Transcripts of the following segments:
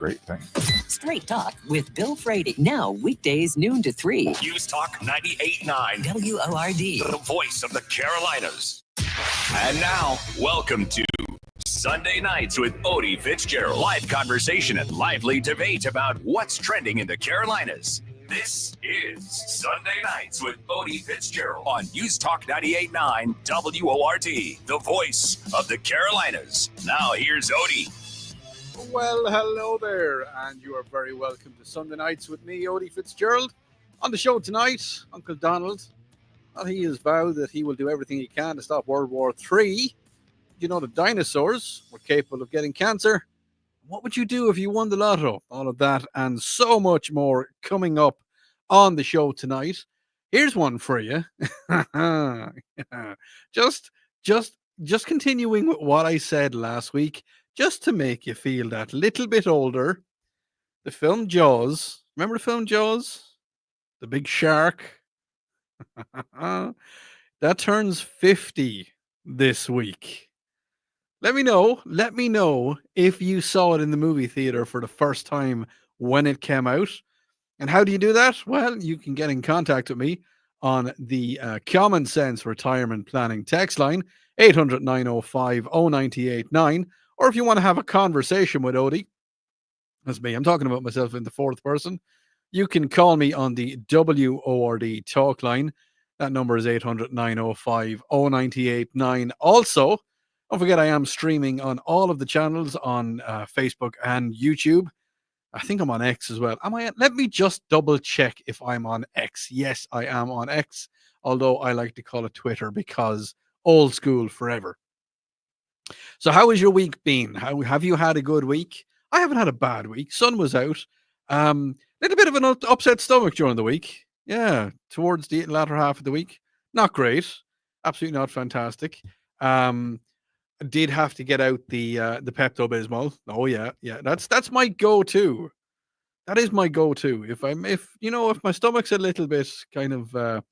great thing. Straight Talk with Bill Frady. Now weekdays noon to 3. News Talk 98.9 WORD. The voice of the Carolinas. And now, welcome to Sunday Nights with Odi Fitzgerald. Live conversation and lively debate about what's trending in the Carolinas. This is Sunday Nights with Odi Fitzgerald on News Talk 98.9 WORD, the voice of the Carolinas. Now here's Odi. Well, hello there, and you are very welcome to Sunday Nights with me, Odi Fitzgerald. On the show tonight, Uncle Donald, well, he has vowed that he will do everything he can to stop World War III. You know, the dinosaurs were capable of getting cancer. What would you do if you won the lotto? All of that and so much more coming up on the show tonight. Here's one for you. Just continuing with what I said last week, just to make you feel that little bit older. The film Jaws. Remember the film Jaws? The big shark. That turns 50 this week. Let me know if you saw it in the movie theater for the first time when it came out. And how do you do that? Well, you can get in contact with me on the Common Sense Retirement Planning text line, 800-905-0989. Or if you want to have a conversation with Odi, that's me, I'm talking about myself in the fourth person, you can call me on the WORD talk line. That number is 800-905-0989. Also, don't forget I am streaming on all of the channels on Facebook and YouTube. I think I'm on X as well. Am I? Let me just double check if I'm on X. Yes, I am on X, although I like to call it Twitter because old school forever. So how has your week been? How have you had a good week? I haven't had a bad week. Sun was out. Little bit of an upset stomach during the week. Yeah, towards the latter half of the week. Not great. Absolutely not fantastic. Did have to get out the Pepto-Bismol. Oh yeah. That's my go-to. That is my go-to. If my stomach's a little bit kind of a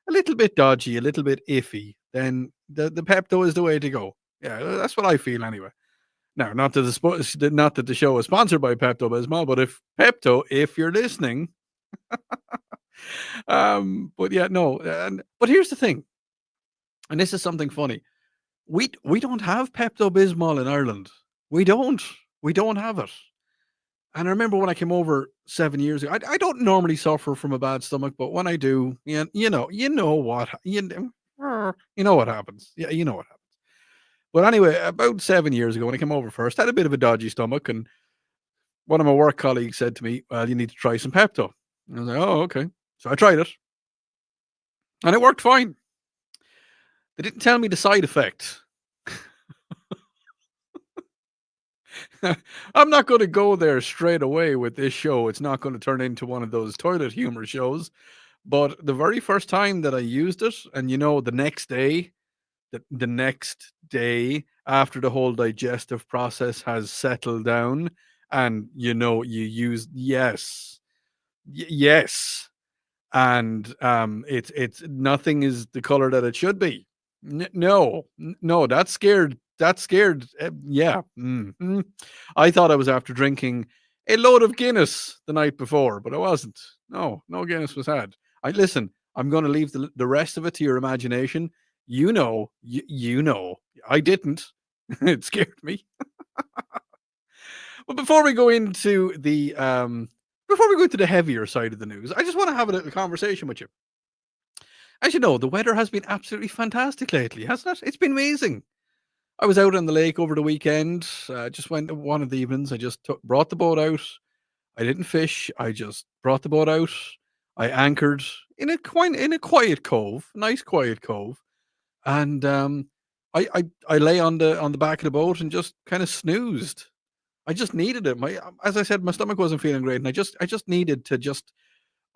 little bit dodgy, a little bit iffy, then the Pepto is the way to go. Yeah, that's what I feel anyway. Now, not that the show is sponsored by Pepto-Bismol, but if you're listening, but yeah, no. But here's the thing, and this is something funny. We don't have Pepto-Bismol in Ireland. We don't have it. And I remember when I came over 7 years ago. I don't normally suffer from a bad stomach, but when I do, you know what happens. Yeah, you know what happens. But anyway, about 7 years ago when I came over first, I had a bit of a dodgy stomach, and one of my work colleagues said to me, "Well, you need to try some Pepto." And I was like, "Oh, okay." So I tried it, and it worked fine. They didn't tell me the side effect. I'm not going to go there straight away with this show. It's not going to turn into one of those toilet humor shows. But the very first time that I used it, and the next day, the next day after the whole digestive process has settled down, and you use yes, and it's nothing is the color that it should be. No, that's scared. Yeah. Mm-hmm. I thought I was after drinking a load of Guinness the night before, but I wasn't. No Guinness was had. Listen, I'm going to leave the rest of it to your imagination. You know, I didn't. It scared me. But before we go into the heavier side of the news, I just want to have a little conversation with you. As you know, the weather has been absolutely fantastic lately, hasn't it? It's been amazing. I was out on the lake over the weekend. Just went one of the evenings. I just brought the boat out. I didn't fish. I just brought the boat out. I anchored in a quiet cove, nice quiet cove, and I lay on the back of the boat and just kind of snoozed. I just needed it. As I said, my stomach wasn't feeling great, and I just needed to just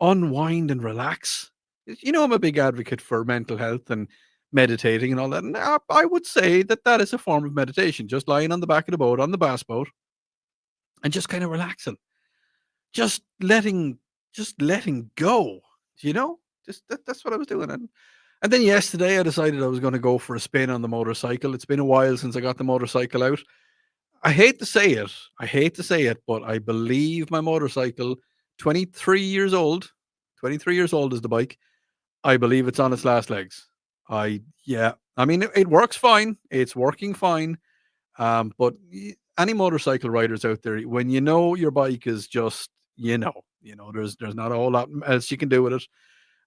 unwind and relax. I'm a big advocate for mental health and meditating and all that. And I would say that is a form of meditation, just lying on the back of the boat, on the bass boat, and just kind of relaxing, just letting go, that's what I was doing. And then yesterday I decided I was going to go for a spin on the motorcycle. It's been a while since I got the motorcycle out. I hate to say it. I hate to say it, but I believe my motorcycle, 23 years old, 23 years old is the bike. I believe it's on its last legs. Yeah. I mean, it works fine. It's working fine. But any motorcycle riders out there, when you know your bike is just, there's not a whole lot else you can do with it,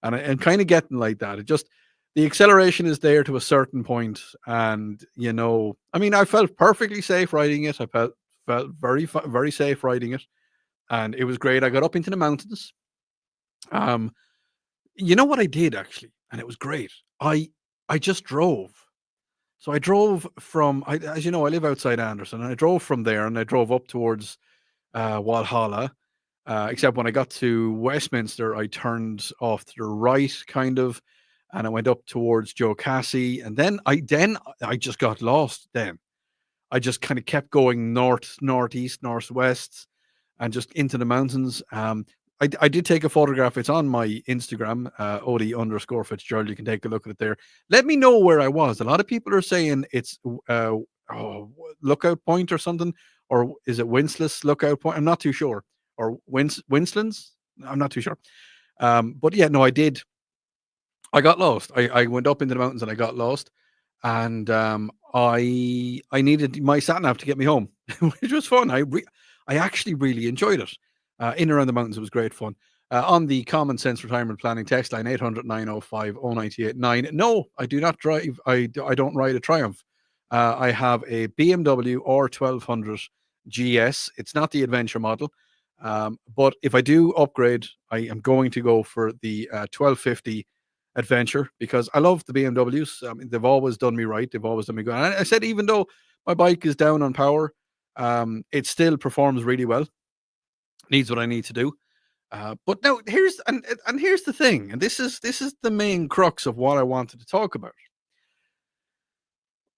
and kind of getting like that. It just the acceleration is there to a certain point, and I mean, I felt perfectly safe riding it. I felt very safe riding it, and it was great. I got up into the mountains. Um, you know what I did actually, and it was great. I just drove. So I drove from, as you know, I live outside Anderson, and I drove from there, and I drove up towards Walhalla. Except when I got to Westminster, I turned off to the right, kind of, and I went up towards Joe Cassie, and then I just got lost. Then I just kind of kept going north, northeast, northwest, and just into the mountains. I did take a photograph. It's on my Instagram, Odi_Fitzgerald. You can take a look at it there. Let me know where I was. A lot of people are saying it's Lookout Point or something, or is it Winslow Lookout Point? I'm not too sure. Or Winslands? I'm not too sure. But yeah, no, I did. I got lost. I went up into the mountains and I got lost, and I needed my sat nav to get me home, which was fun. I actually really enjoyed it. In and around the mountains, it was great fun. On the Common Sense Retirement Planning text line 800-905-0989. No, I do not drive. I don't ride a Triumph. I have a BMW R1200 GS. It's not the adventure model. But if I do upgrade, I am going to go for the 1250 Adventure, because I love the BMWs. I mean, they've always done me right. They've always done me good. And I said, even though my bike is down on power, it still performs really well. Needs what I need to do. But now here's the thing, and this is the main crux of what I wanted to talk about.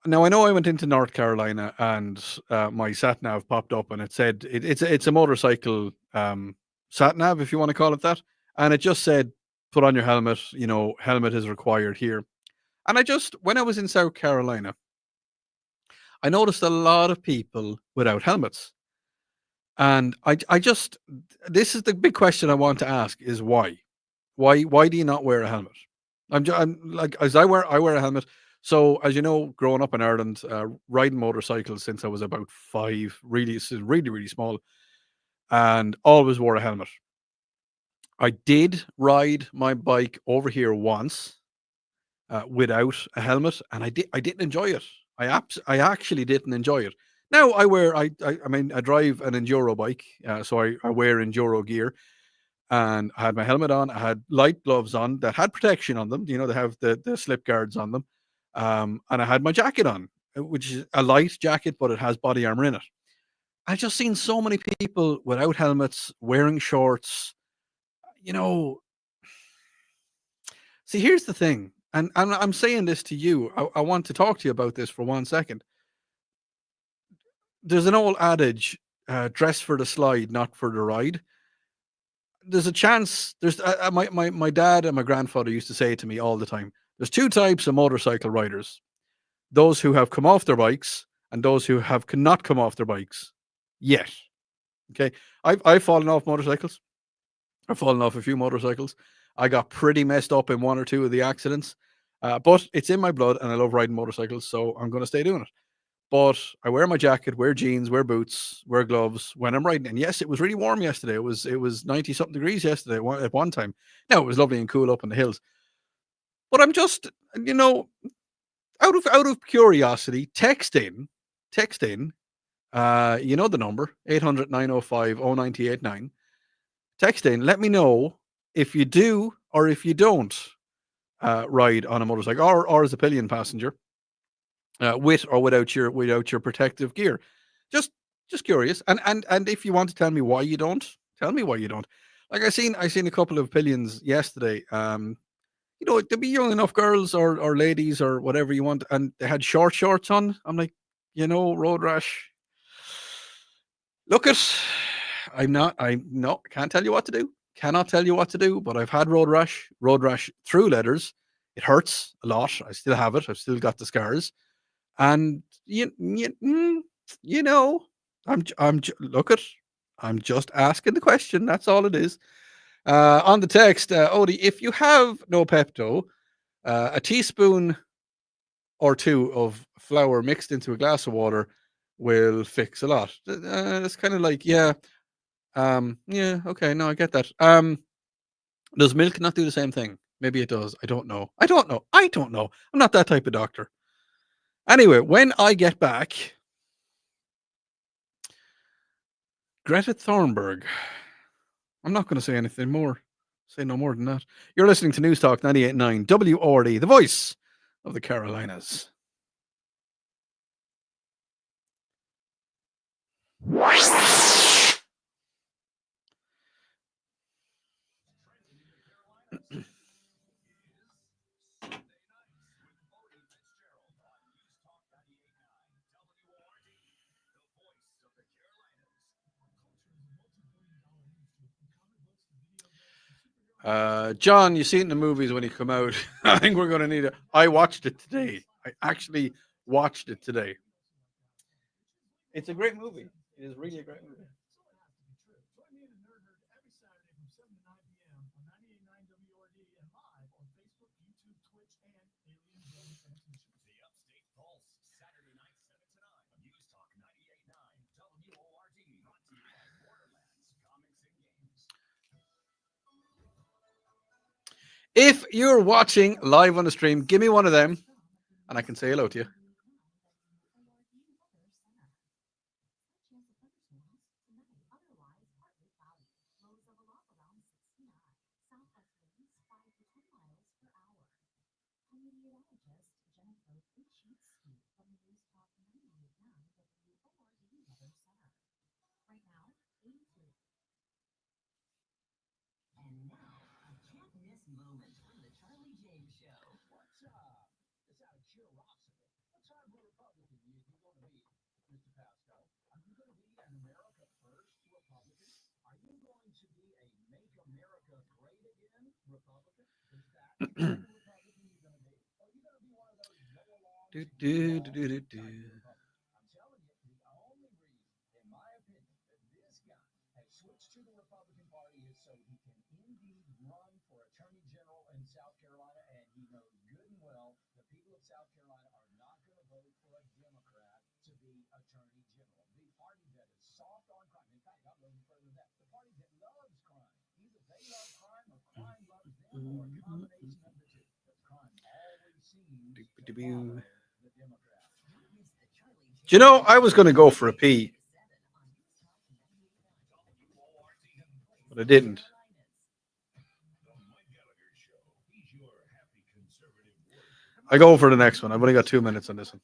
Now, I know I went into North Carolina, and my sat nav popped up, and it said it's a motorcycle sat nav, if you want to call it that, and it just said, "Put on your helmet." Helmet is required here. And when I was in South Carolina, I noticed a lot of people without helmets, and this is the big question I want to ask: is why? Why do you not wear a helmet? I'm like, as I wear a helmet. So, as you know, growing up in Ireland, riding motorcycles since I was about 5, really, really, really small, and always wore a helmet. I did ride my bike over here once without a helmet, and I didn't enjoy it. I actually didn't enjoy it. Now I mean, I drive an enduro bike, so I wear enduro gear, and I had my helmet on. I had light gloves on that had protection on them. They have the slip guards on them. And I had my jacket on, which is a light jacket, but it has body armor in it. I've just seen so many people without helmets, wearing shorts. See, here's the thing, and I'm saying this to you. I want to talk to you about this for 1 second. There's an old adage, dress for the slide, not for the ride. There's a chance. My dad and my grandfather used to say to me all the time, there's 2 types of motorcycle riders: those who have come off their bikes and those who have not come off their bikes yet. Okay, I've fallen off motorcycles. I've fallen off a few motorcycles. I got pretty messed up in 1 or 2 of the accidents, but it's in my blood, and I love riding motorcycles, so I'm going to stay doing it. But I wear my jacket, wear jeans, wear boots, wear gloves when I'm riding. And yes, it was really warm yesterday. It was 90 something degrees yesterday at one time. Now, it was lovely and cool up in the hills. But I'm just, out of curiosity, text in, the number 800-905-0989. Text in, let me know if you do or if you don't ride on a motorcycle, or as a pillion passenger, with or without your protective gear. Just curious, and if you want to tell me why you don't, tell me why you don't. Like, I seen a couple of pillions yesterday. There'd be young enough girls or ladies or whatever you want, and they had short shorts on. I'm like, road rash. Look can't tell you what to do. Cannot tell you what to do, but I've had road rash through leathers. It hurts a lot. I still have it. I've still got the scars. And Look at. I'm just asking the question. That's all it is. On the text, Odie, if you have no Pepto, a teaspoon or two of flour mixed into a glass of water will fix a lot. It's kind of like, yeah, yeah, okay, no, I get that. Does milk not do the same thing? Maybe it does. I don't know. I don't know. I don't know. I'm not that type of doctor. Anyway, when I get back, Greta Thunberg. I'm not going to say anything more. Say no more than that. You're listening to News Talk 98.9 WRD, the voice of the Carolinas. John, you see it in the movies when he come out. I think we're going to need it. I watched it today. I actually watched it today. It's a great movie. It is really a great movie. If you're watching live on the stream, give me one of them and I can say hello to you. Do, do, do, do, do. Do you know, I was going to go for a pee, but I didn't. I go for the next one. I've only got 2 minutes on this one.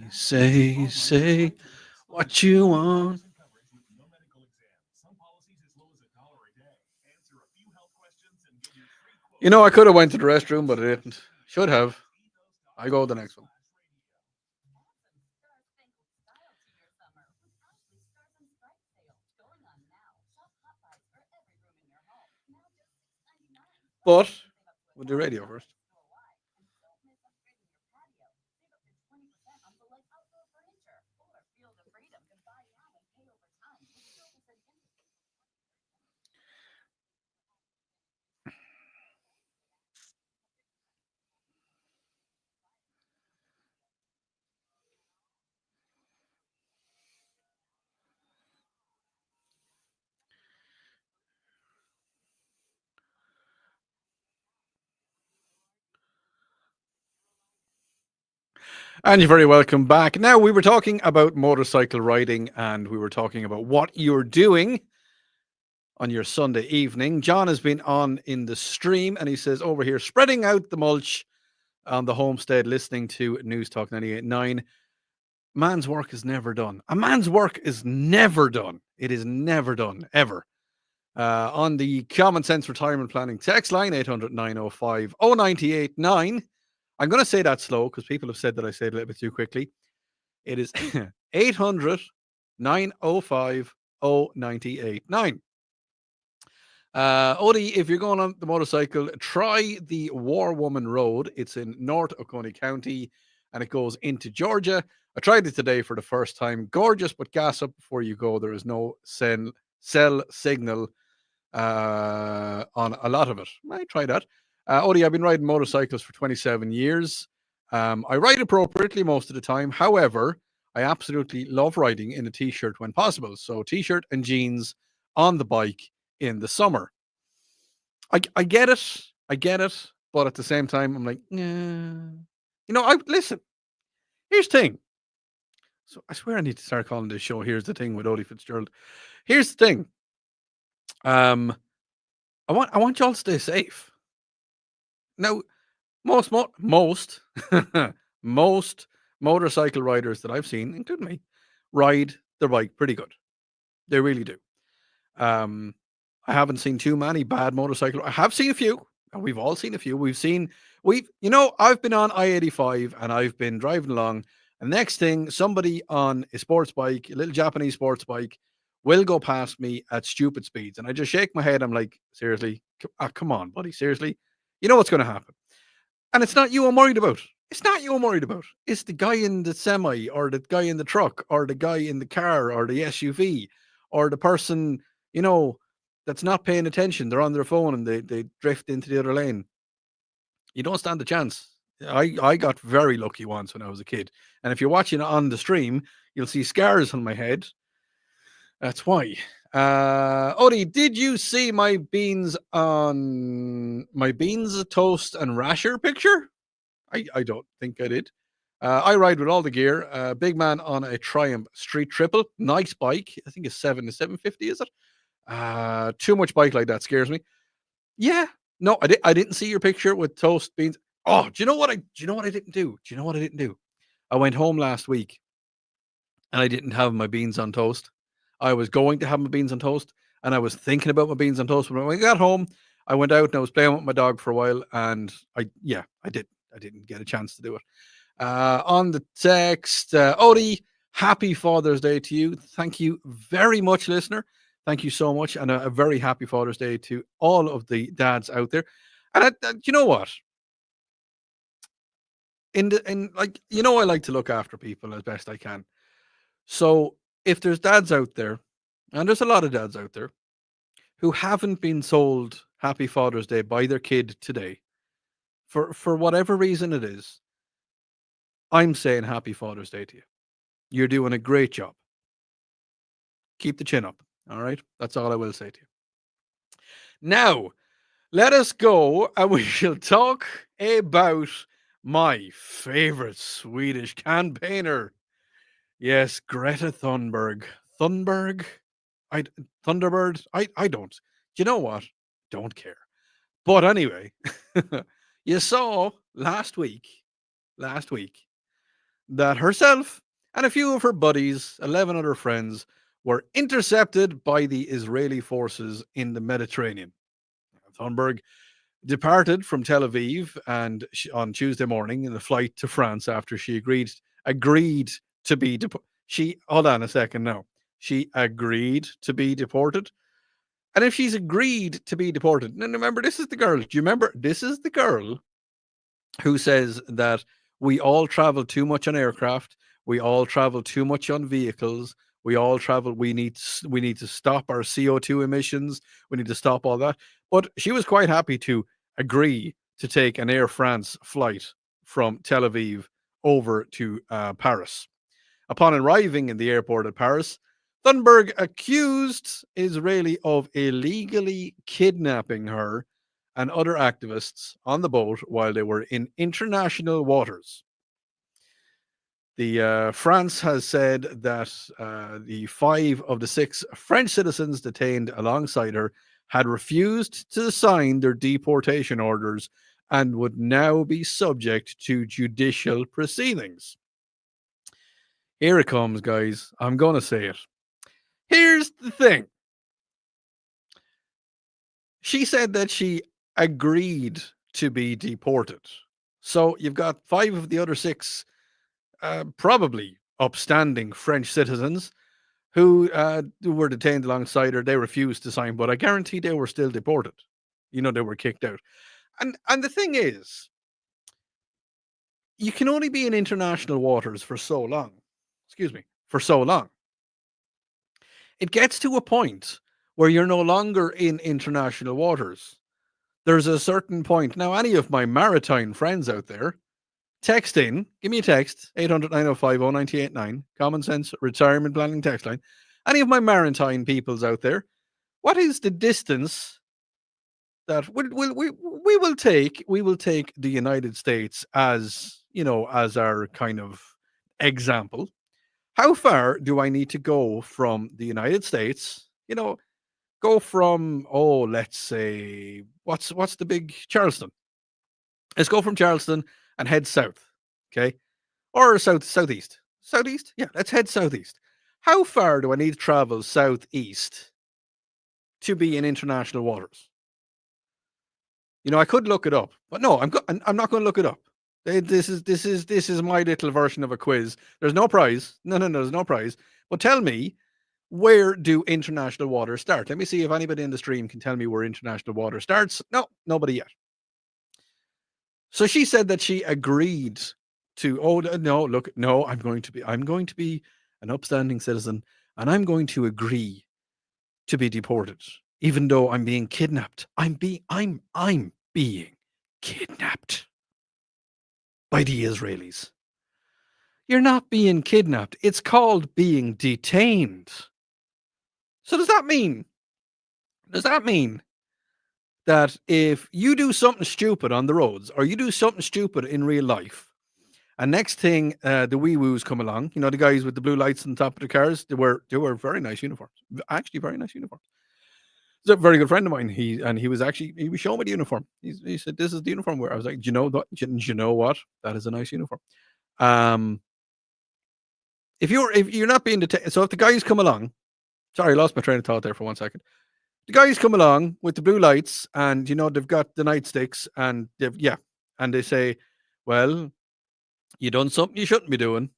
Say what you want. You know, I could have went to the restroom, but I didn't. Should have. I go to the next one. But we'll do radio first. And you're very welcome back. Now, we were talking about motorcycle riding and we were talking about what you're doing on your Sunday evening. John has been on in the stream and he says over here, spreading out the mulch on the homestead, listening to News Talk 98.9. Man's work is never done. A man's work is never done. It is never done, ever. On the Common Sense Retirement Planning text line, 800 905 0989. I'm going to say that slow because people have said that I say it a little bit too quickly. It is 800 905 0989. Odi, if you're going on the motorcycle, try the War Woman Road. It's in North Oconee County and it goes into Georgia. I tried it today for the first time. Gorgeous, but gas up before you go. There is no cell signal on a lot of it. I try that. Odi, I've been riding motorcycles for 27 years. I ride appropriately most of the time. However, I absolutely love riding in a t-shirt when possible. So t-shirt and jeans on the bike in the summer. I get it. I get it. But at the same time, I'm like, listen, here's the thing. So I swear I need to start calling this show Here's the Thing with Odi Fitzgerald. Here's the thing. I want y'all to stay safe. Now, most most motorcycle riders that I've seen, including me, ride their bike pretty good. They really do. I haven't seen too many bad motorcycle. I have seen a few, and we've all seen a few. I've been on I-85 and I've been driving along. And next thing, somebody on a sports bike, a little Japanese sports bike, will go past me at stupid speeds. And I just shake my head. I'm like, seriously? Come on, buddy. Seriously? You know what's going to happen. And it's not you I'm worried about. It's not you I'm worried about. It's the guy in the semi or the guy in the truck or the guy in the car or the SUV or the person, that's not paying attention. They're on their phone and they drift into the other lane. You don't stand a chance. I got very lucky once when I was a kid. And if you're watching on the stream, you'll see scars on my head. That's why. Odi, did you see my beans toast and rasher picture? I don't think I did. I ride with all the gear. Big man on a Triumph Street Triple. Nice bike. I think it's 750, is it? Too much bike like that scares me. Yeah. No, I didn't see your picture with toast beans. Oh, do you know what I didn't do? Do you know what I didn't do? I went home last week and I didn't have my beans on toast. I was going to have my beans on toast and I was thinking about my beans on toast. But when I got home, I went out and I was playing with my dog for a while and I didn't get a chance to do it. On the text, Odi, happy Father's Day to you. Thank you very much, listener. Thank you so much. And a very happy Father's Day to all of the dads out there. And you know what? I like to look after people as best I can. So if there's dads out there, and there's a lot of dads out there who haven't been told Happy Father's Day by their kid today, for whatever reason it is, I'm saying Happy Father's Day to you. You're doing a great job. Keep the chin up. All right. That's all I will say to you. Now, let us go and we shall talk about my favorite Swedish campaigner. Yes, Greta Thunberg. Thunberg? Thunderbird? I don't. You know what? Don't care. But anyway, you saw last week that herself and a few of her buddies, 11 other friends, were intercepted by the Israeli forces in the Mediterranean. Thunberg departed from Tel Aviv and on Tuesday morning in a flight to France after she agreed to be deported. Hold on a second now. She agreed to be deported. And if she's agreed to be deported, and remember, this is the girl. Do you remember? This is the girl who says that we all travel too much on aircraft. We all travel too much on vehicles. We all travel. We need to stop our CO2 emissions. We need to stop all that. But she was quite happy to agree to take an Air France flight from Tel Aviv over to Paris. Upon arriving in the airport at Paris, Thunberg accused Israeli of illegally kidnapping her and other activists on the boat while they were in international waters. France has said that the five of the six French citizens detained alongside her had refused to sign their deportation orders and would now be subject to judicial proceedings. Here it comes, guys. I'm going to say it. Here's the thing. She said that she agreed to be deported. So you've got five of the other six, probably upstanding French citizens who were detained alongside her. They refused to sign, but I guarantee they were still deported. They were kicked out. And the thing is, you can only be in international waters for so long. Excuse me, for so long. It gets to a point where you're no longer in international waters. There's a certain point. Now, any of my maritime friends out there, text in, give me a text, 800-905-0989, Common Sense Retirement Planning text line. Any of my maritime peoples out there, what is the distance that we will take the United States as, as our kind of example. How far do I need to go from the United States? Go from, let's say, what's the big Charleston? Let's go from Charleston and head south, okay? Or southeast. Southeast? Yeah, let's head southeast. How far do I need to travel southeast to be in international waters? I could look it up, but no, I'm not going to look it up. This is my little version of a quiz. There's no prize. No, there's no prize. But tell me, where do international waters start? Let me see if anybody in the stream can tell me where international water starts. No, nobody yet. So she said that she agreed to. Oh no, look, no, I'm going to be an upstanding citizen, and I'm going to agree to be deported, even though I'm being kidnapped. I'm being kidnapped by the Israelis. You're not being kidnapped. It's called being detained. So does that mean that if you do something stupid on the roads or you do something stupid in real life, and next thing the wee woos come along, the guys with the blue lights on top of the cars, they wear very nice uniforms, actually very nice uniforms. He's a very good friend of mine. He was showing me the uniform. He said, "This is the uniform where." I was like, "Do you know what? Do you know what? That is a nice uniform." If you're not being detained, so if the guys come along, sorry, I lost my train of thought there for 1 second. The guys come along with the blue lights, and they've got the nightsticks, and and they say, "Well, you done something you shouldn't be doing.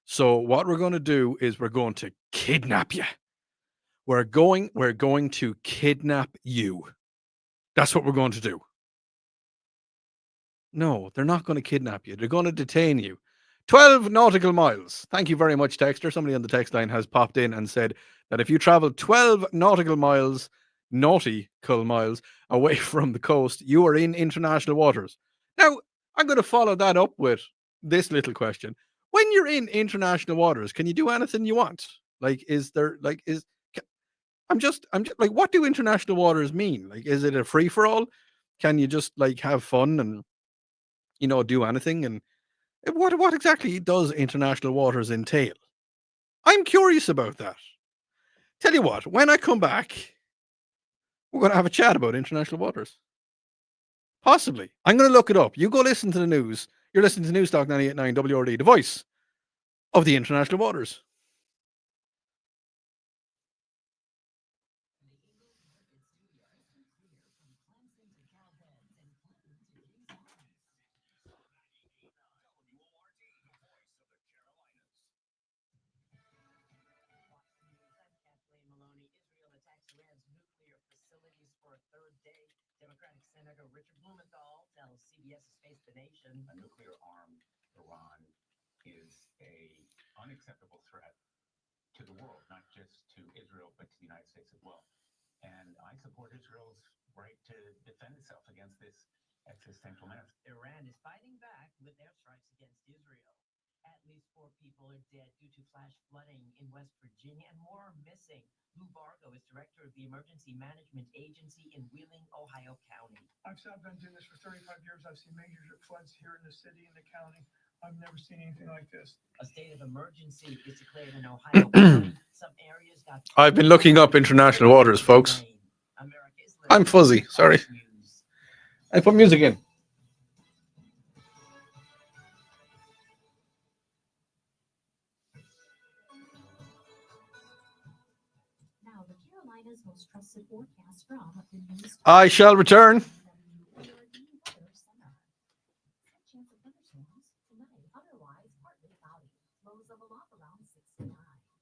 So what we're going to do is we're going to kidnap you. We're going to kidnap you. That's what we're going to do." No, they're not going to kidnap you. They're going to detain you. 12 nautical miles. Thank you very much, Texter. Somebody on the text line has popped in and said that if you travel 12 nautical miles away from the coast, you are in international waters. Now, I'm going to follow that up with this little question. When you're in international waters, can you do anything you want? I'm just like, what do international waters mean? Like, is it a free for all? Can you just have fun and do anything? And what exactly does international waters entail? I'm curious about that. Tell you what, when I come back, we're going to have a chat about international waters. Possibly. I'm going to look it up. You go listen to the news. You're listening to Newstalk 98.9 WRD, the voice of the international waters. A nuclear armed Iran is a unacceptable threat to the world, not just to Israel, but to the United States as well. And I support Israel's right to defend itself against this existential menace. Iran is fighting back with airstrikes against Israel. At least 4 people are dead due to flash flooding in West Virginia, and more are missing. Lou Vargo is director of the Emergency Management Agency in Wheeling, Ohio County. I've been doing this for 35 years. I've seen major floods here in the city and the county. I've never seen anything like this. A state of emergency is declared in Ohio. Some areas got I've been looking up international waters, folks. rain. America's I'm fuzzy. Sorry. Fox News. I put music in. Now, the Carolinas' most trusted forecast from the news. I shall return. Chance of thunderstorms tonight. Otherwise, partly cloudy. Lows of aloft around 69.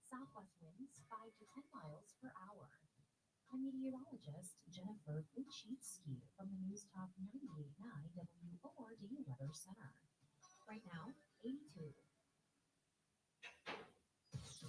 Southwest winds 5 to 10 miles per hour. I'm meteorologist Jennifer Winchitsky from the News Talk 98.9 WORD Weather Center. Right now, 82.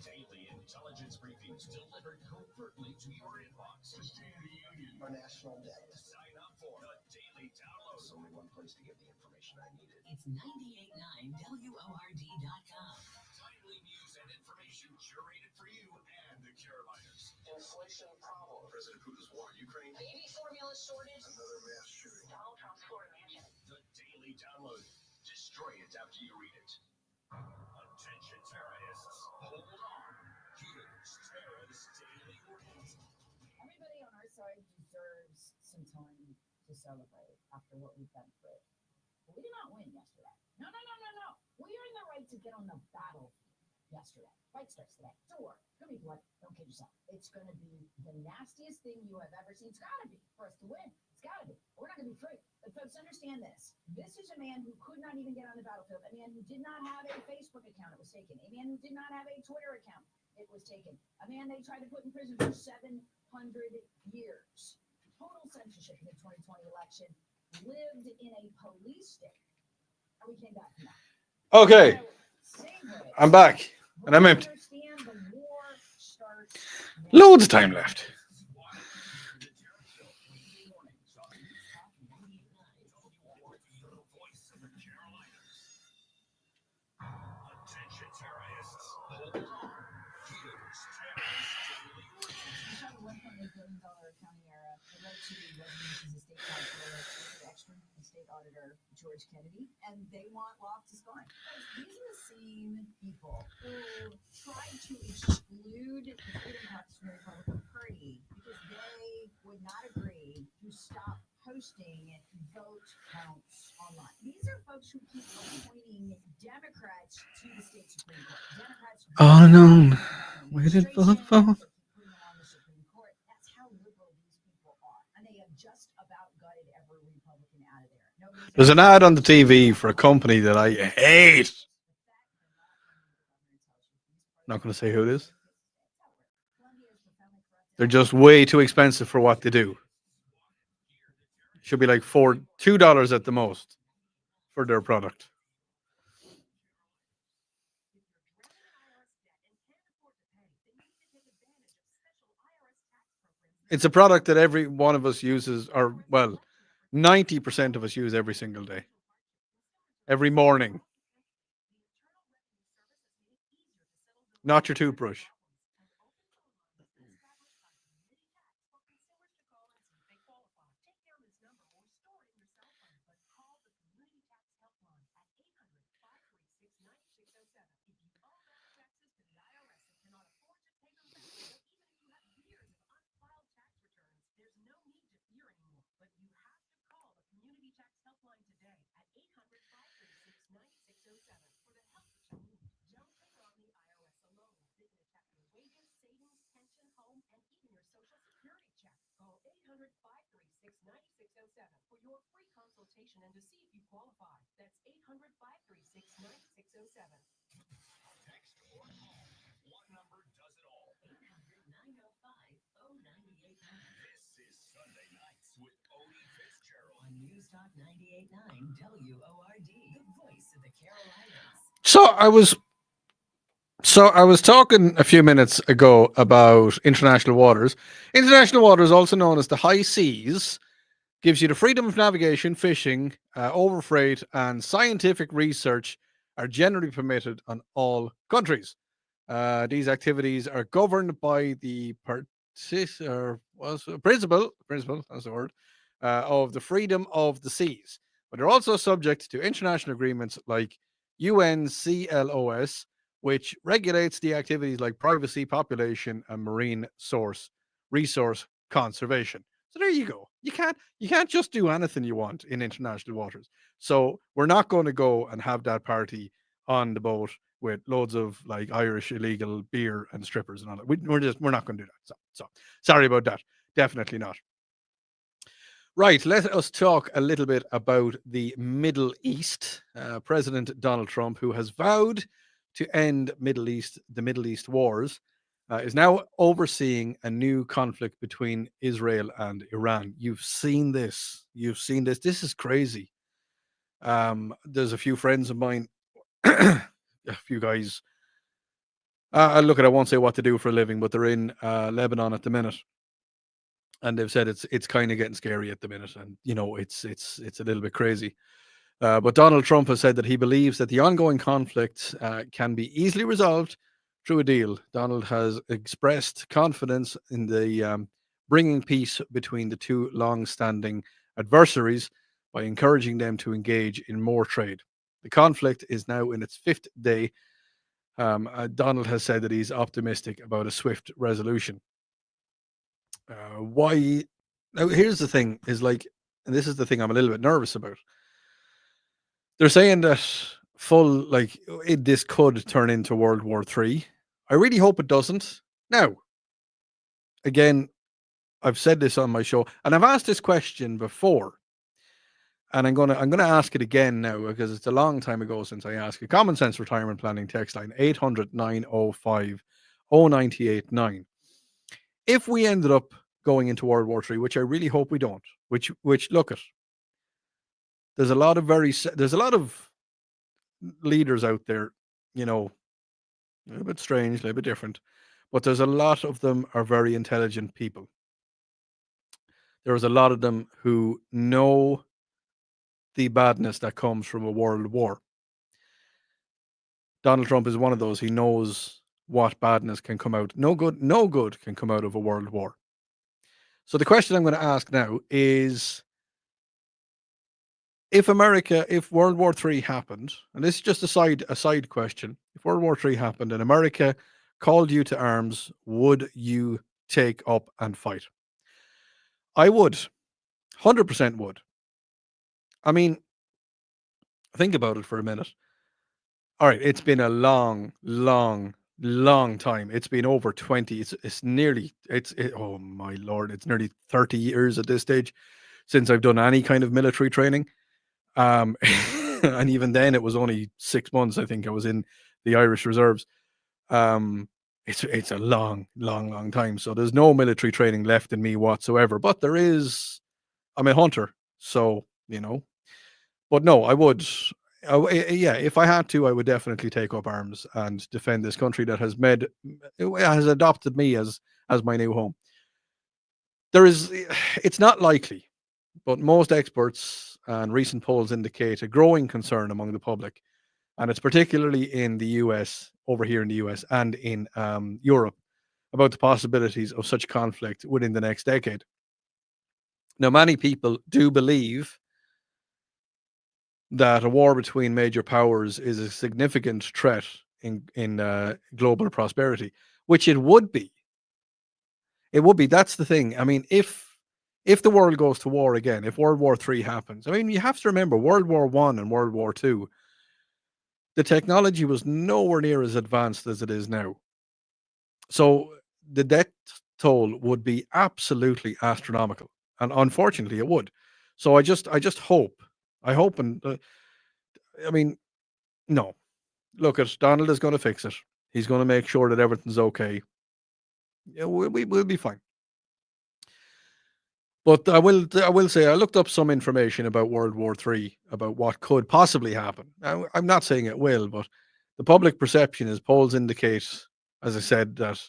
Daily intelligence briefings delivered covertly to your inbox. The State of the Union. Our national debt. Sign up for the Daily Download. There's only one place to get the information I needed. It's 98.9 WORD.com. Timely news and information curated for you and the Carolinas. Inflation problem. President Putin's war in Ukraine. Baby formula shortage. Another mass shooting. Donald Trump's Florida mansion. The Daily Download. Destroy it after you read it. Attention terrorists. Hold on. Here's Tara's Daily Report. Everybody on our side deserves some time to celebrate after what we've been through. But we did not win yesterday. No. We earned the right to get on the battlefield yesterday. Fight starts today. Don't worry. It's gonna be blood. Don't kid yourself. It's gonna be the nastiest thing you have ever seen. It's gotta be for us to win. It's gotta be. We're not gonna be free. But folks, understand this. This is a man who could not even get on the battlefield. A man who did not have a Facebook account. It was taken. A man who did not have a Twitter account. It was taken. A man they tried to put in prison for 700 years. Total censorship in the 2020 election. Lived in a police state. And we came back from that. Okay, So, same way. I'm back. And I'm empty. Understand the war starts Loads of time left. Attention terrorists. Hold on. Here's Tara's Daily Report. Michelle went from a $1 billion accounting era. It led to resignation as a state comptroller, the extra state auditor, George Kennedy, and they want Loftus gone. These are the same people who tried to exclude the Freedom Caucus from the Republican Party because they would not agree to stop posting vote counts online. These are folks who keep appointing Democrats to the state Supreme Court. Democrats On and on. Waited for the phone. That's how liberal these people are. And they have just about gutted every Republican out of there. Nobody's There's an ad on the TV for a company that I hate. Not going to say who it is. They're just way too expensive for what they do. Should be like $2 at the most for their product. It's a product that every one of us uses, or well, 90% of us use every single day. Every morning. Not your toothbrush. For your free consultation and to see if you qualify. That's 800-536-9607. Text or call. One number does it all. 800-905-0989. This is Sunday Nights with Odi Fitzgerald. On News Talk 98.9 WORD, the voice of the Carolinas. So I was talking a few minutes ago about international waters. International waters, also known as the high seas, gives you the freedom of navigation, fishing, overfreight, and scientific research are generally permitted on all countries. These activities are governed by the principle, that's the word, of the freedom of the seas. But they're also subject to international agreements like UNCLOS, which regulates the activities like privacy, population, and marine resource conservation. So there you go. You can't just do anything you want in international waters. So we're not going to go and have that party on the boat with loads of like Irish illegal beer and strippers and all that. We're not going to do that. So sorry about that. Definitely not. Right, let us talk a little bit about the Middle East. President Donald Trump, who has vowed to end the Middle East wars, is now overseeing a new conflict between Israel and Iran. You've seen this. This is crazy. There's a few friends of mine, a few guys. Look, I won't say what to do for a living, but they're in Lebanon at the minute. And they've said it's kind of getting scary at the minute, and it's a little bit crazy. But Donald Trump has said that he believes that the ongoing conflict can be easily resolved through a deal. Donald has expressed confidence in the bringing peace between the two long-standing adversaries by encouraging them to engage in more trade. The conflict is now in its fifth day. Donald has said that he's optimistic about a swift resolution. Why? Now, here's the thing: and this is the thing I'm a little bit nervous about. They're saying that this could turn into World War III. I really hope it doesn't. Now, again, I've said this on my show, and I've asked this question before, and I'm gonna ask it again now because it's a long time ago since I asked it. Common Sense Retirement Planning text line 800-905-0989. If we ended up going into World War III, which I really hope we don't, which look at, there's a lot of leaders out there, a little bit strange, a little bit different, but there's a lot of them are very intelligent people. There's a lot of them who know the badness that comes from a world war. Donald Trump is one of those. He knows what badness can come out. No good can come out of a world war. So the question I'm going to ask now is, if World War III happened, and this is just a side question, if World War III happened and America called you to arms, would you take up and fight? I would. 100% would. I mean, think about it for a minute. All right, it's been a long time. It's been over 20. Oh my Lord, it's nearly 30 years at this stage since I've done any kind of military training. And even then it was only 6 months. I think I was in the Irish Reserves. It's a long time. So there's no military training left in me whatsoever, but there is. I'm a hunter, so but no, I would. Yeah, if I had to, I would definitely take up arms and defend this country that has adopted me as my new home. It's not likely, but most experts and recent polls indicate a growing concern among the public, and it's particularly in the US, over here in the US, and in Europe, about the possibilities of such conflict within the next decade. Now, many people do believe that a war between major powers is a significant threat in global prosperity, which it would be. It would be. That's the thing. I mean, if the world goes to war again, if World War III happens, I mean, you have to remember World War I and World War II, the technology was nowhere near as advanced as it is now. So the death toll would be absolutely astronomical, and unfortunately, it would. So I just hope. I hope, and I mean, no. Look, Donald is going to fix it. He's going to make sure that everything's okay. Yeah, we'll be fine. But I will say I looked up some information about World War III, about what could possibly happen. Now, I'm not saying it will, but the public perception is, polls indicate, as I said, that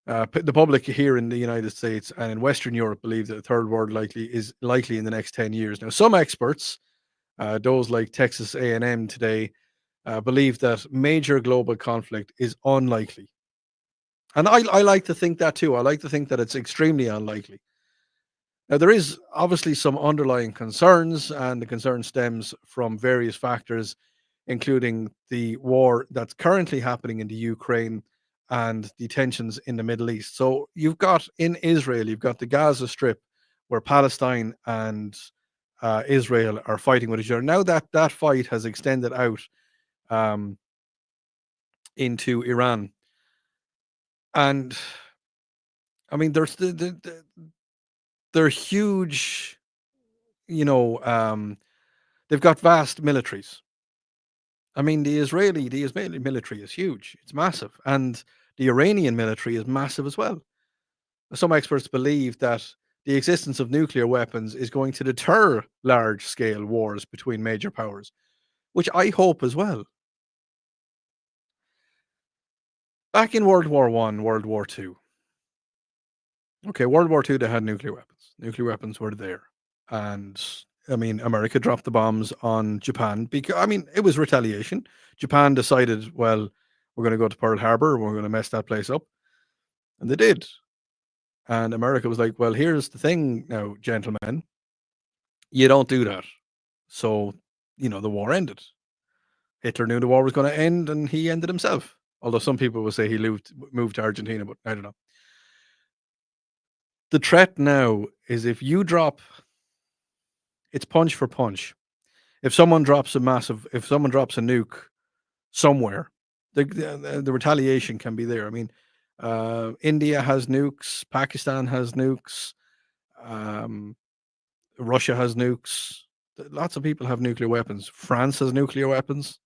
the public here in the United States and in Western Europe believe that the third world is likely in the next 10 years. Now, some experts, those like Texas A&M today, believe that major global conflict is unlikely. And I like to think that too. I like to think that it's extremely unlikely. Now, there is obviously some underlying concerns, and the concern stems from various factors, including the war that's currently happening in the Ukraine and the tensions in the Middle East. So you've got in Israel, you've got the Gaza Strip, where Palestine and Israel are fighting with each other. Now that fight has extended out um, into Iran, and I mean, they're huge. They've got vast militaries. I mean, the Israeli military is huge. It's massive, and the Iranian military is massive as well. Some experts believe that the existence of nuclear weapons is going to deter large-scale wars between major powers, which I hope as well. Back in World War One, World War Two. Okay, World War Two, they had nuclear weapons. Nuclear weapons were there, and I mean, America dropped the bombs on Japan because I mean it was retaliation. Japan decided, well, we're going to go to Pearl Harbor, we're going to mess that place up, and they did. And America was like, well, here's the thing now, gentlemen, you don't do that. So, the war ended. Hitler knew the war was going to end, and he ended himself. Although some people will say he moved to Argentina, but I don't know. The threat now is if you drop, it's punch for punch. If someone drops a nuke somewhere, the retaliation can be there. I mean, India has nukes, Pakistan has nukes, Russia has nukes. Lots of people have nuclear weapons. France has nuclear weapons.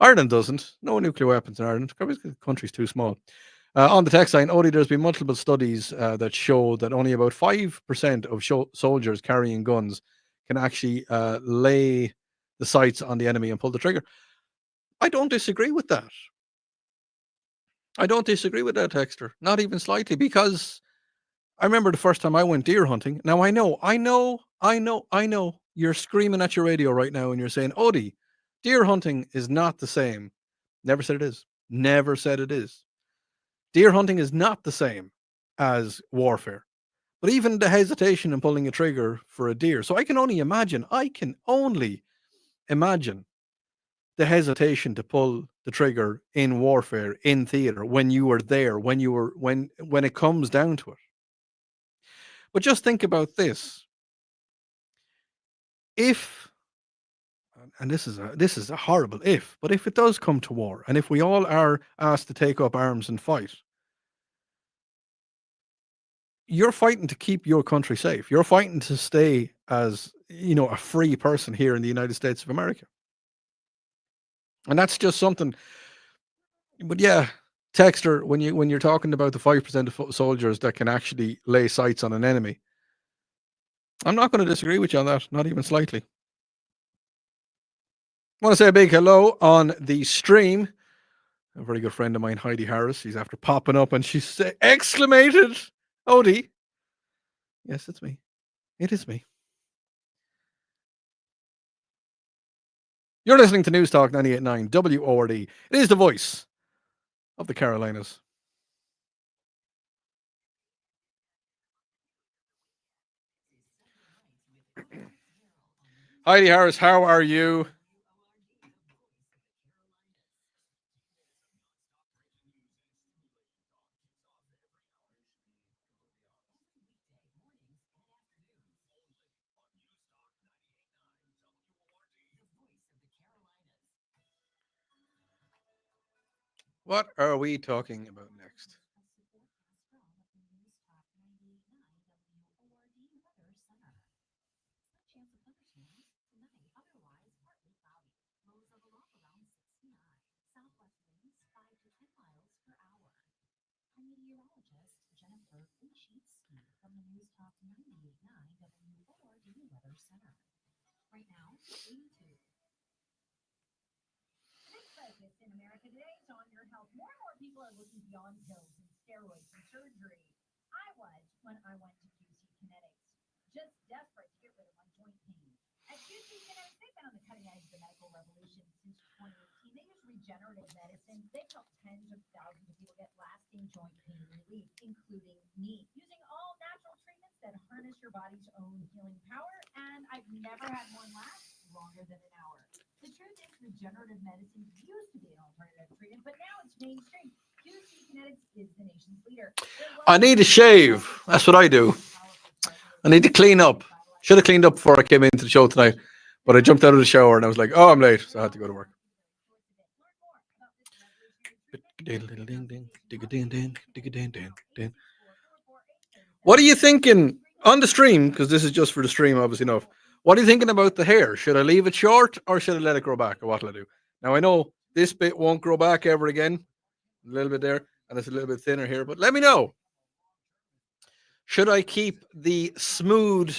Ireland doesn't. No nuclear weapons in Ireland. Probably because the country's too small. On the text line, Odie, there's been multiple studies that show that only about 5% of soldiers carrying guns can actually lay the sights on the enemy and pull the trigger. I don't disagree with that. I don't disagree with that, Texter. Not even slightly, because I remember the first time I went deer hunting. Now, I know. You're screaming at your radio right now and you're saying, Odie, deer hunting is not the same. Never said it is. Never said it is. Deer hunting is not the same as warfare. But even the hesitation in pulling a trigger for a deer. So I can only imagine the hesitation to pull the trigger in warfare, in theater, when you were there, when it comes down to it. But just think about this. If, and this is a horrible if, but if it does come to war, and if we all are asked to take up arms and fight, you're fighting to keep your country safe. You're fighting to stay as, a free person here in the United States of America. And that's just something. But yeah, Texter, when you're talking about the 5% of soldiers that can actually lay sights on an enemy, I'm not going to disagree with you on that, not even slightly. I want to say a big hello on the stream. A very good friend of mine, Heidi Harris. She's after popping up and she's exclamated, Odie. Yes, it's me. It is me. You're listening to News Talk 98.9 WORD. It is the voice of the Carolinas. Heidi Harris, how are you? What are we talking about next? In America today is on your health. More and more people are looking beyond pills and steroids and surgery. I was when I went to QC Kinetics, just desperate to get rid of my joint pain. At QC Kinetics, they've been on the cutting edge of the medical revolution since 2018. They use regenerative medicine. They've helped tens of thousands of people get lasting joint pain relief, including me, using all natural treatments that harness your body's own healing power. And I've never had one last longer than an hour. The truth is, regenerative medicine used to be an alternative treatment, but now it's mainstream. QC Kinetics is the nation's leader. I need a shave. That's what I do. I need to clean up. Should have cleaned up before I came into the show tonight, but I jumped out of the shower and I was like, oh, I'm late, so I had to go to work. What are you thinking on the stream? Because this is just for the stream, obviously enough. What are you thinking about the hair? Should I leave it short or should I let it grow back? Or what'll I do? Now I know this bit won't grow back ever again. A little bit there, and it's a little bit thinner here, but let me know. Should I keep the smooth,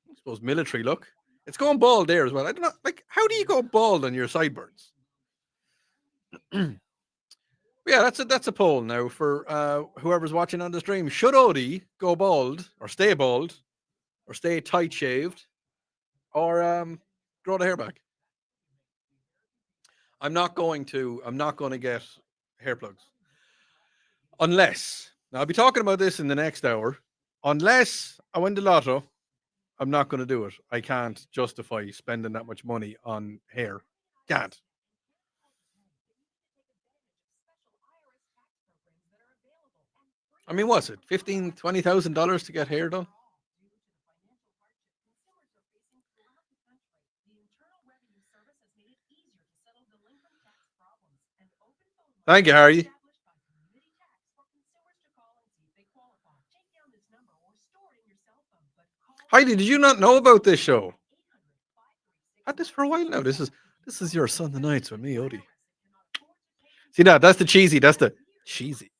I suppose, military look? It's going bald there as well. I don't know, like, how do you go bald on your sideburns? Yeah, that's a poll now for whoever's watching on the stream. Should Odi go bald or stay tight shaved, or grow the hair back? I'm not going to get hair plugs unless. Now I'll be talking about this in the next hour. Unless I win the lotto, I'm not going to do it. I can't justify spending that much money on hair. Can't. I mean, what's it? $15,000, $20,000 to get hair done? Thank you, Harry. Heidi, did you not know about this show? Had this for a while now. This is your Sunday nights with me, Odi. See that? That's the cheesy. That's the cheesy.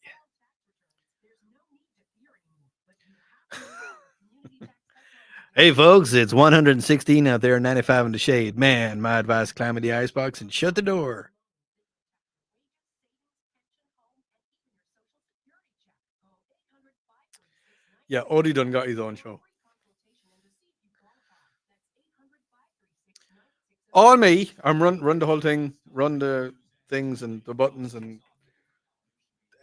Hey folks, it's 116 out there, 95 in the shade. Man, my advice: climb in the icebox and shut the door. Yeah, Odi done got his own show. All me. I'm run the whole thing, run the things and the buttons and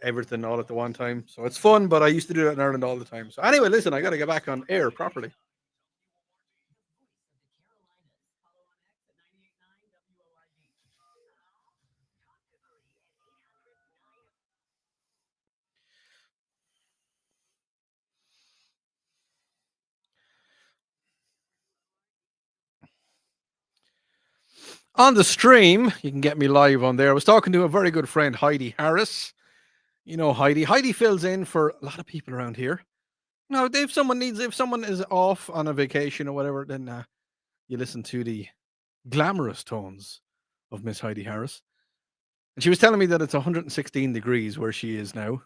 everything all at the one time. So it's fun, but I used to do that in Ireland all the time. So anyway, listen, I got to get back on air properly. On the stream, you can get me live on there. I was talking to a very good friend, Heidi Harris. You know Heidi. Heidi fills in for a lot of people around here. Now, if someone is off on a vacation or whatever, then you listen to the glamorous tones of Miss Heidi Harris. And she was telling me that it's 116 degrees where she is now.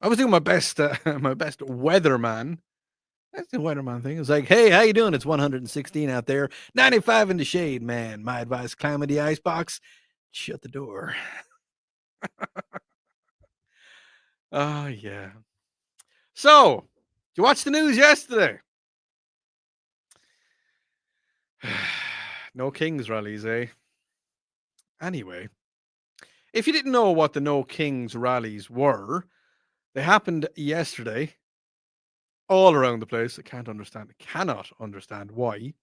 I was doing my best weatherman. That's the weatherman thing. It's like, hey, how you doing? It's 116 out there, 95 in the shade, man. My advice: climb in the icebox, shut the door. Oh, yeah. So, did you watch the news yesterday? No Kings rallies, eh? Anyway, if you didn't know what the No Kings rallies were, they happened yesterday all around the place. I cannot understand why.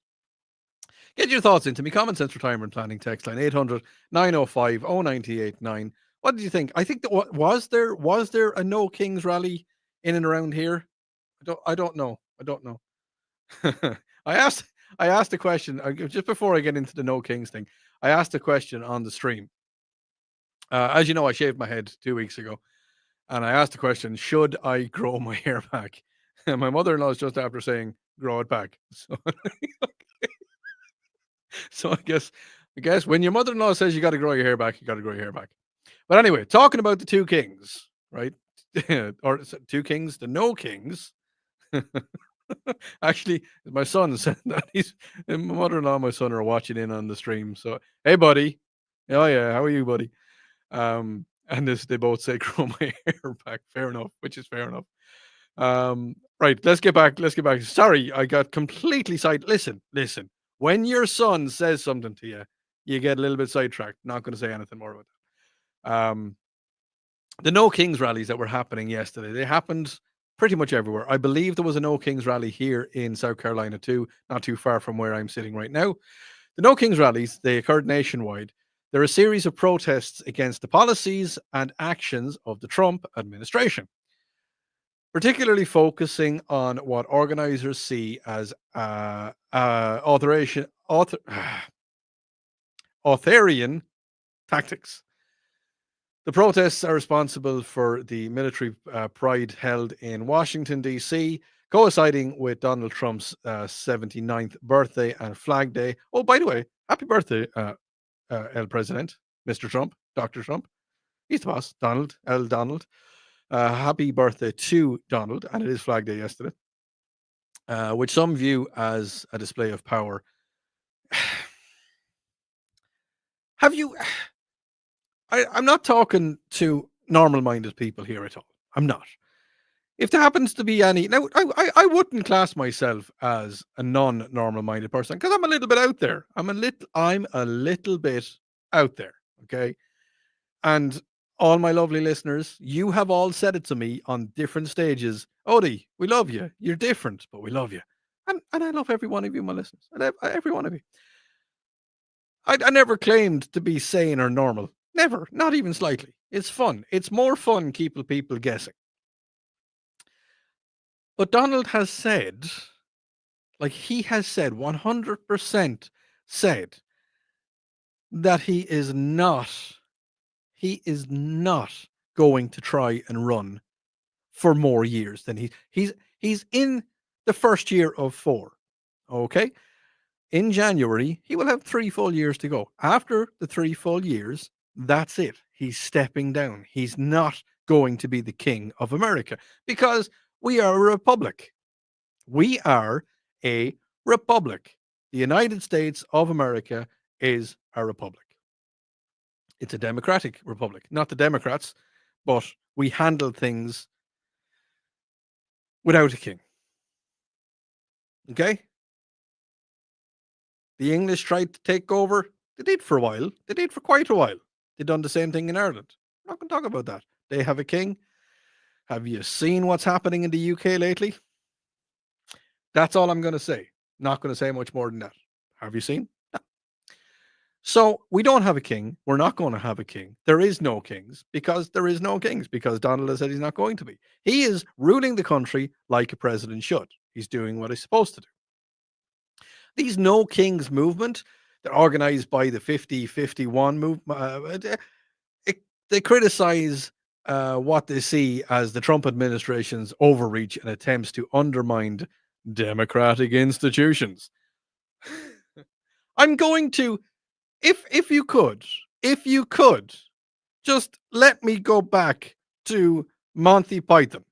Get your thoughts into me. Common Sense Retirement Planning text line 800-905-0989. What did you think? I think that was there a No Kings rally in and around here? I don't know. I asked a question just before I get into the No Kings thing. I asked a question on the stream. As you know, I shaved my head 2 weeks ago, and I asked the question: should I grow my hair back? And my mother-in-law is just after saying, "Grow it back." So I guess when your mother-in-law says you got to grow your hair back, you got to grow your hair back. But anyway, talking about the two kings, right? Or two kings, the No Kings. Actually, my son said that my mother-in-law and my son are watching in on the stream. So, hey, buddy. Oh yeah, how are you, buddy? And they both say grow my hair back. Fair enough, which is fair enough. Right, let's get back. Sorry, I got completely Listen. When your son says something to you, you get a little bit sidetracked. Not going to say anything more about that. The No Kings rallies that were happening yesterday, they happened pretty much everywhere. I believe there was a No Kings rally here in South Carolina too, not too far from where I'm sitting right now. The No Kings rallies, they occurred nationwide. They're a series of protests against the policies and actions of the Trump administration, particularly focusing on what organizers see as authoritarian tactics. The protests are responsible for the military pride held in Washington, D.C., coinciding with Donald Trump's 79th birthday and Flag Day. Oh, by the way, happy birthday, El President, Mr. Trump, Dr. Trump. He's the boss, Donald, El Donald. Happy birthday to Donald, and it is Flag Day yesterday, which some view as a display of power. Have you... I'm not talking to normal-minded people here at all. I'm not. If there happens to be any... Now, I wouldn't class myself as a non-normal-minded person because I'm a little bit out there. I'm a little bit out there, okay? And all my lovely listeners, you have all said it to me on different stages. Odi, we love you. You're different, but we love you. And I love every one of you, my listeners. Every one of you. I never claimed to be sane or normal. Never, not even slightly. It's fun. It's more fun keeping people guessing. But Donald has said, like he has said, 100% said that he is not going to try and run for more years than he's in the first year of 4. Okay? In January, he will have 3 full years to go. After the 3 full years, that's it. He's stepping down. He's not going to be the king of America because we are a republic. We are a republic. The United States of America is a republic. It's a democratic republic, not the Democrats, but we handle things without a king. Okay? The English tried to take over. They did for a while. They did for quite a while. They done the same thing in Ireland. I'm not going to talk about that. They have a king. Have you seen what's happening in the UK lately? That's all I'm going to say. Not going to say much more than that. Have you seen? No. So we don't have a king. We're not going to have a king. There is no kings because there is no kings because Donald has said he's not going to be. He is ruling the country like a president should. He's doing what he's supposed to do. These no kings movement, they're organized by the 50-51 movement. They criticize what they see as the Trump administration's overreach and attempts to undermine democratic institutions. I'm going to, if you could, just let me go back to Monty Python,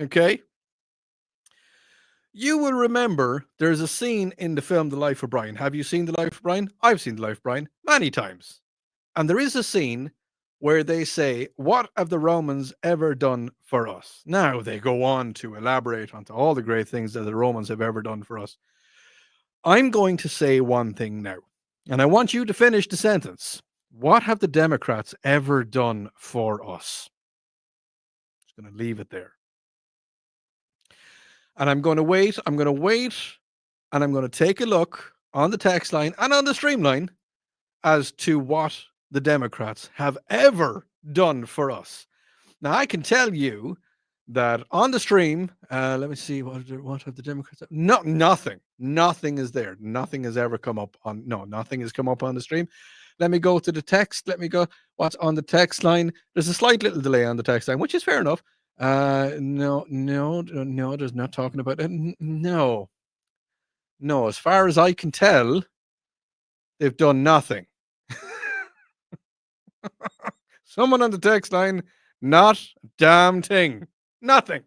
okay? You will remember there's a scene in the film The Life of Brian. Have you seen The Life of Brian? I've seen The Life of Brian many times. And there is a scene where they say, what have the Romans ever done for us? Now they go on to elaborate onto all the great things that the Romans have ever done for us. I'm going to say one thing now, and I want you to finish the sentence. What have the Democrats ever done for us? Just going to leave it there. And I'm going to wait, and I'm going to take a look on the text line and on the streamline as to what the Democrats have ever done for us. Now, I can tell you that on the stream, let me see, what have the Democrats... Nothing. Nothing is there. Nothing has ever come up on... No, nothing has come up on the stream. Let me go to the text. Let me go... What's on the text line? There's a slight little delay on the text line, which is fair enough. No, there's not talking about it. No, as far as I can tell, they've done nothing. Someone on the text line, not a damn thing. Nothing.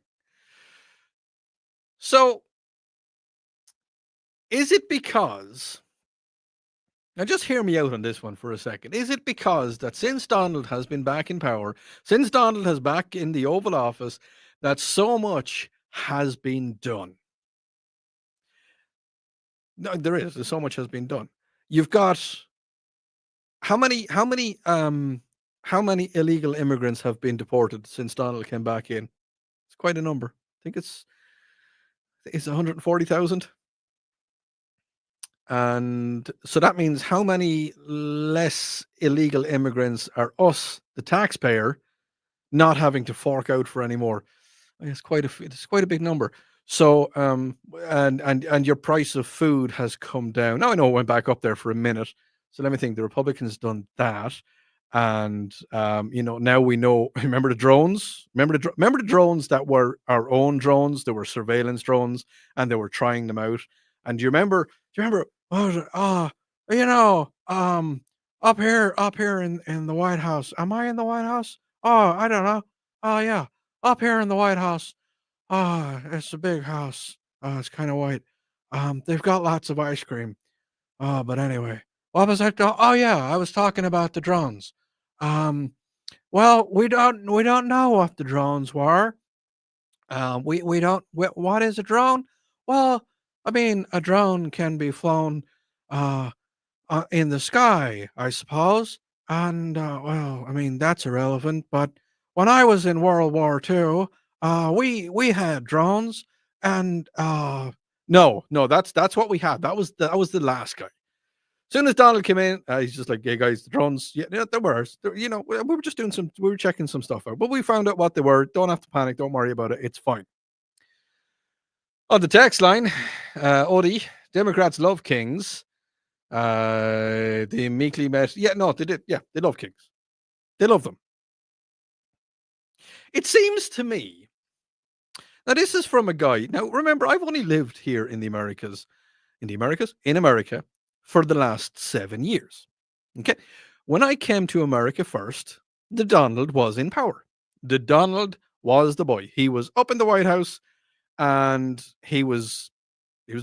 So, is it because... Now, just hear me out on this one for a second. Is it because that since Donald has been back in power, since Donald has back in the Oval Office, that so much has been done? No, there's so much has been done. You've got how many illegal immigrants have been deported since Donald came back in? It's quite a number. I think it's 140,000. And so that means how many less illegal immigrants are us, the taxpayer, not having to fork out for anymore? It's it's quite a big number. So and your price of food has come down. Now I know it went back up there for a minute. So let me think. The Republicans done that, and now we know. Remember the drones? Remember the drones that were our own drones? They were surveillance drones, and they were trying them out. And do you remember? Do you remember? What was it? Up here in the White House. Am I in the White House? Oh, I don't know. Oh yeah, up here in the White House. Ah, it's a big house. It's kind of white. They've got lots of ice cream. But anyway, what was I? Oh yeah, I was talking about the drones. Um, well, we don't know what the drones were. We don't. What is a drone? Well, I mean, a drone can be flown uh, in the sky, I suppose. And well, I mean, that's irrelevant. But when I was in World War II, we had drones, and no, that's what we had. That was the last guy. As soon as Donald came in, he's just like, "Hey guys, the drones, yeah, there were. We were just we were checking some stuff out, but we found out what they were. Don't have to panic. Don't worry about it. It's fine." On the text line, Odi, Democrats love kings. They meekly met. Yeah, no, they did. Yeah, they love kings. They love them. It seems to me. Now, this is from a guy. Now, remember, I've only lived here in the Americas, in America, for the last 7 years. Okay. When I came to America first, the Donald was in power. The Donald was the boy. He was up in the White House, and he was the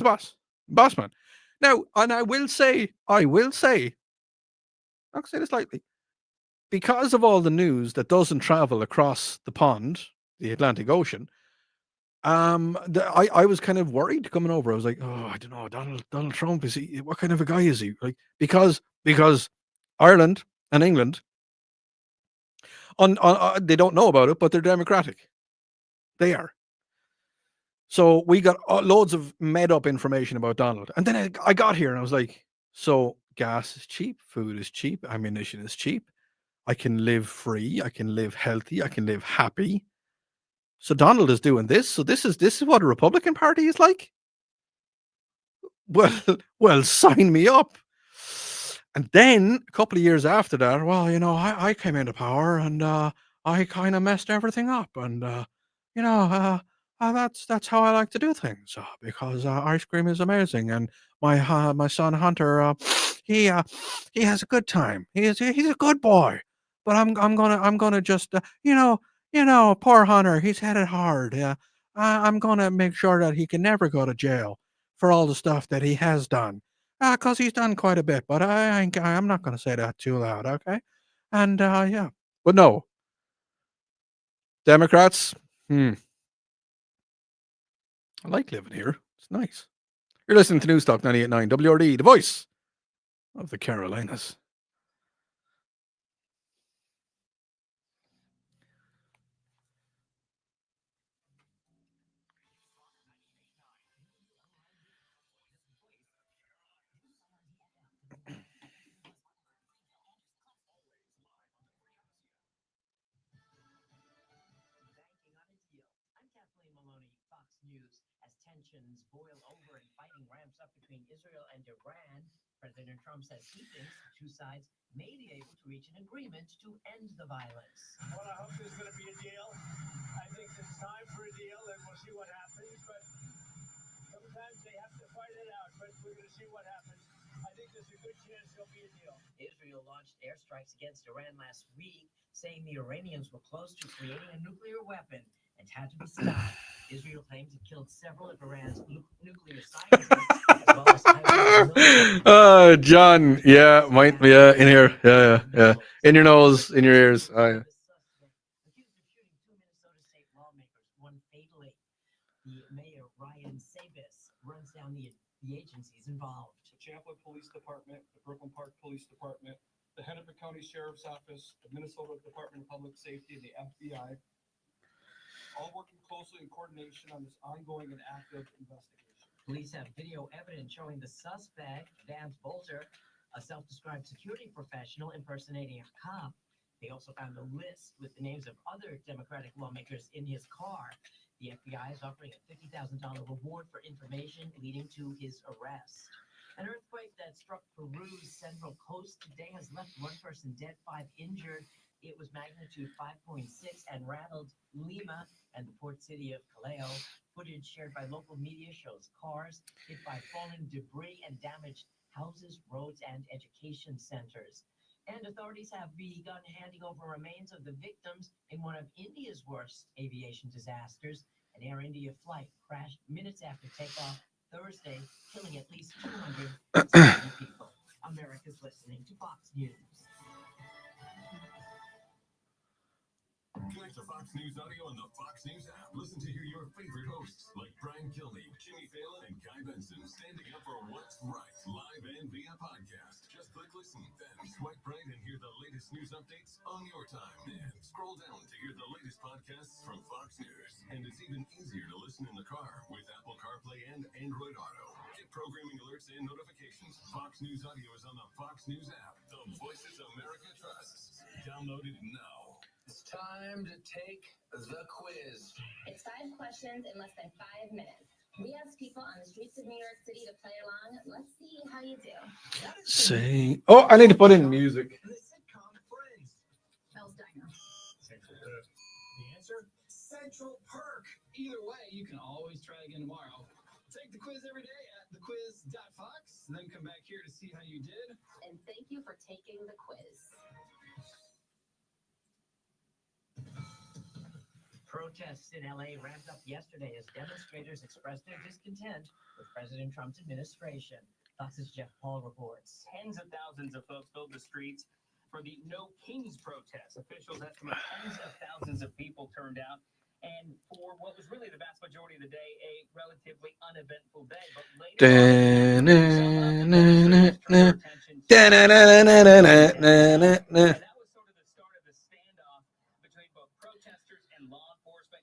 boss man. Now, and I'll say this lightly, because of all the news that doesn't travel across the pond, the Atlantic Ocean. I was kind of worried coming over. I was like, oh, I don't know, Donald Trump, is he? What kind of a guy is he? Like, because Ireland and England, they don't know about it, but they're democratic. They are. So we got loads of made up information about Donald, and then I got here and I was like, so gas is cheap, food is cheap, ammunition is cheap. I can live free. I can live healthy. I can live happy. So Donald is doing this. So this is what a Republican Party is like. Well, well, sign me up. And then a couple of years after that, well, I came into power, and I kind of messed everything up, and you know, that's how I like to do things, because ice cream is amazing, and my son Hunter, he uh, he has a good time. He's a good boy, but I'm gonna just poor Hunter, he's had it hard. Yeah, I'm gonna make sure that he can never go to jail for all the stuff that he has done. 'Cause he's done quite a bit, but I'm not gonna say that too loud, okay? And, yeah. But no, Democrats, I like living here. It's nice. You're listening to News Talk 98.9 WRD, the voice of the Carolinas. Banking on a deal. I'm Kathleen Maloney, Fox News. As tensions boil over and fighting ramps up between Israel and Iran, President Trump says he thinks the two sides may be able to reach an agreement to end the violence. Well, I hope there's going to be a deal. I think it's time for a deal, and we'll see what happens. But sometimes they have to fight it out. But we're going to see what happens. I think there's a good chance there'll be a deal. Israel launched airstrikes against Iran last week, saying the Iranians were close to creating a nuclear weapon and had to be stopped. Israel claims it killed several of Iran's nuclear scientists, as well as John, in here, yeah, in your nose, in your ears. accused of shooting two Minnesota state lawmakers, one fatally. The mayor, Ryan Sabis, runs down the agencies involved. The Champlain Police Department, the Brooklyn Park Police Department, the Hennepin County Sheriff's Office, the Minnesota Department of Public Safety, and the FBI, all working closely in coordination on this ongoing and active investigation. Police have video evidence showing the suspect, Vance Bolter, a self-described security professional impersonating a cop. They also found a list with the names of other Democratic lawmakers in his car. The FBI is offering a $50,000 reward for information leading to his arrest. An earthquake that struck Peru's central coast today has left one person dead, 5 injured. It was magnitude 5.6 and rattled Lima and the port city of Callao. Footage shared by local media shows cars hit by falling debris and damaged houses, roads, and education centers. And authorities have begun handing over remains of the victims in one of India's worst aviation disasters. An Air India flight crashed minutes after takeoff Thursday, killing at least 260 people. America's listening to Fox News. Connect to Fox News Audio on the Fox News app. Listen to hear your favorite hosts like Brian Kilmeade, Jimmy Fallon, and Guy Benson standing up for what's right, live and via podcast. Just click listen, then swipe right and hear the latest news updates on your time. Then scroll down to hear the latest podcasts from Fox News. And it's even easier to listen in the car with Apple CarPlay and Android Auto. Get programming alerts and notifications. Fox News Audio is on the Fox News app. The voices America trusts. Download it now. It's time to take the quiz. It's 5 questions in less than 5 minutes. We asked people on the streets of New York City to play along. Let's see how you do. Say, oh, I need to put in music. The sitcom Friends. Mel's Diner. Central Perk. The answer? Central Perk. Either way, you can always try again tomorrow. Take the quiz every day at thequiz.fox, then come back here to see how you did. And thank you for taking the quiz. Protests in LA ramped up yesterday as demonstrators expressed their discontent with President Trump's administration. Fox's Jeff Paul reports. Tens of thousands of folks filled the streets for the No Kings protest. Officials estimate tens of thousands of people turned out. And for what was really the vast majority of the day, a relatively uneventful day. But later, that was sort of the start of the standoff between both protesters and law enforcement.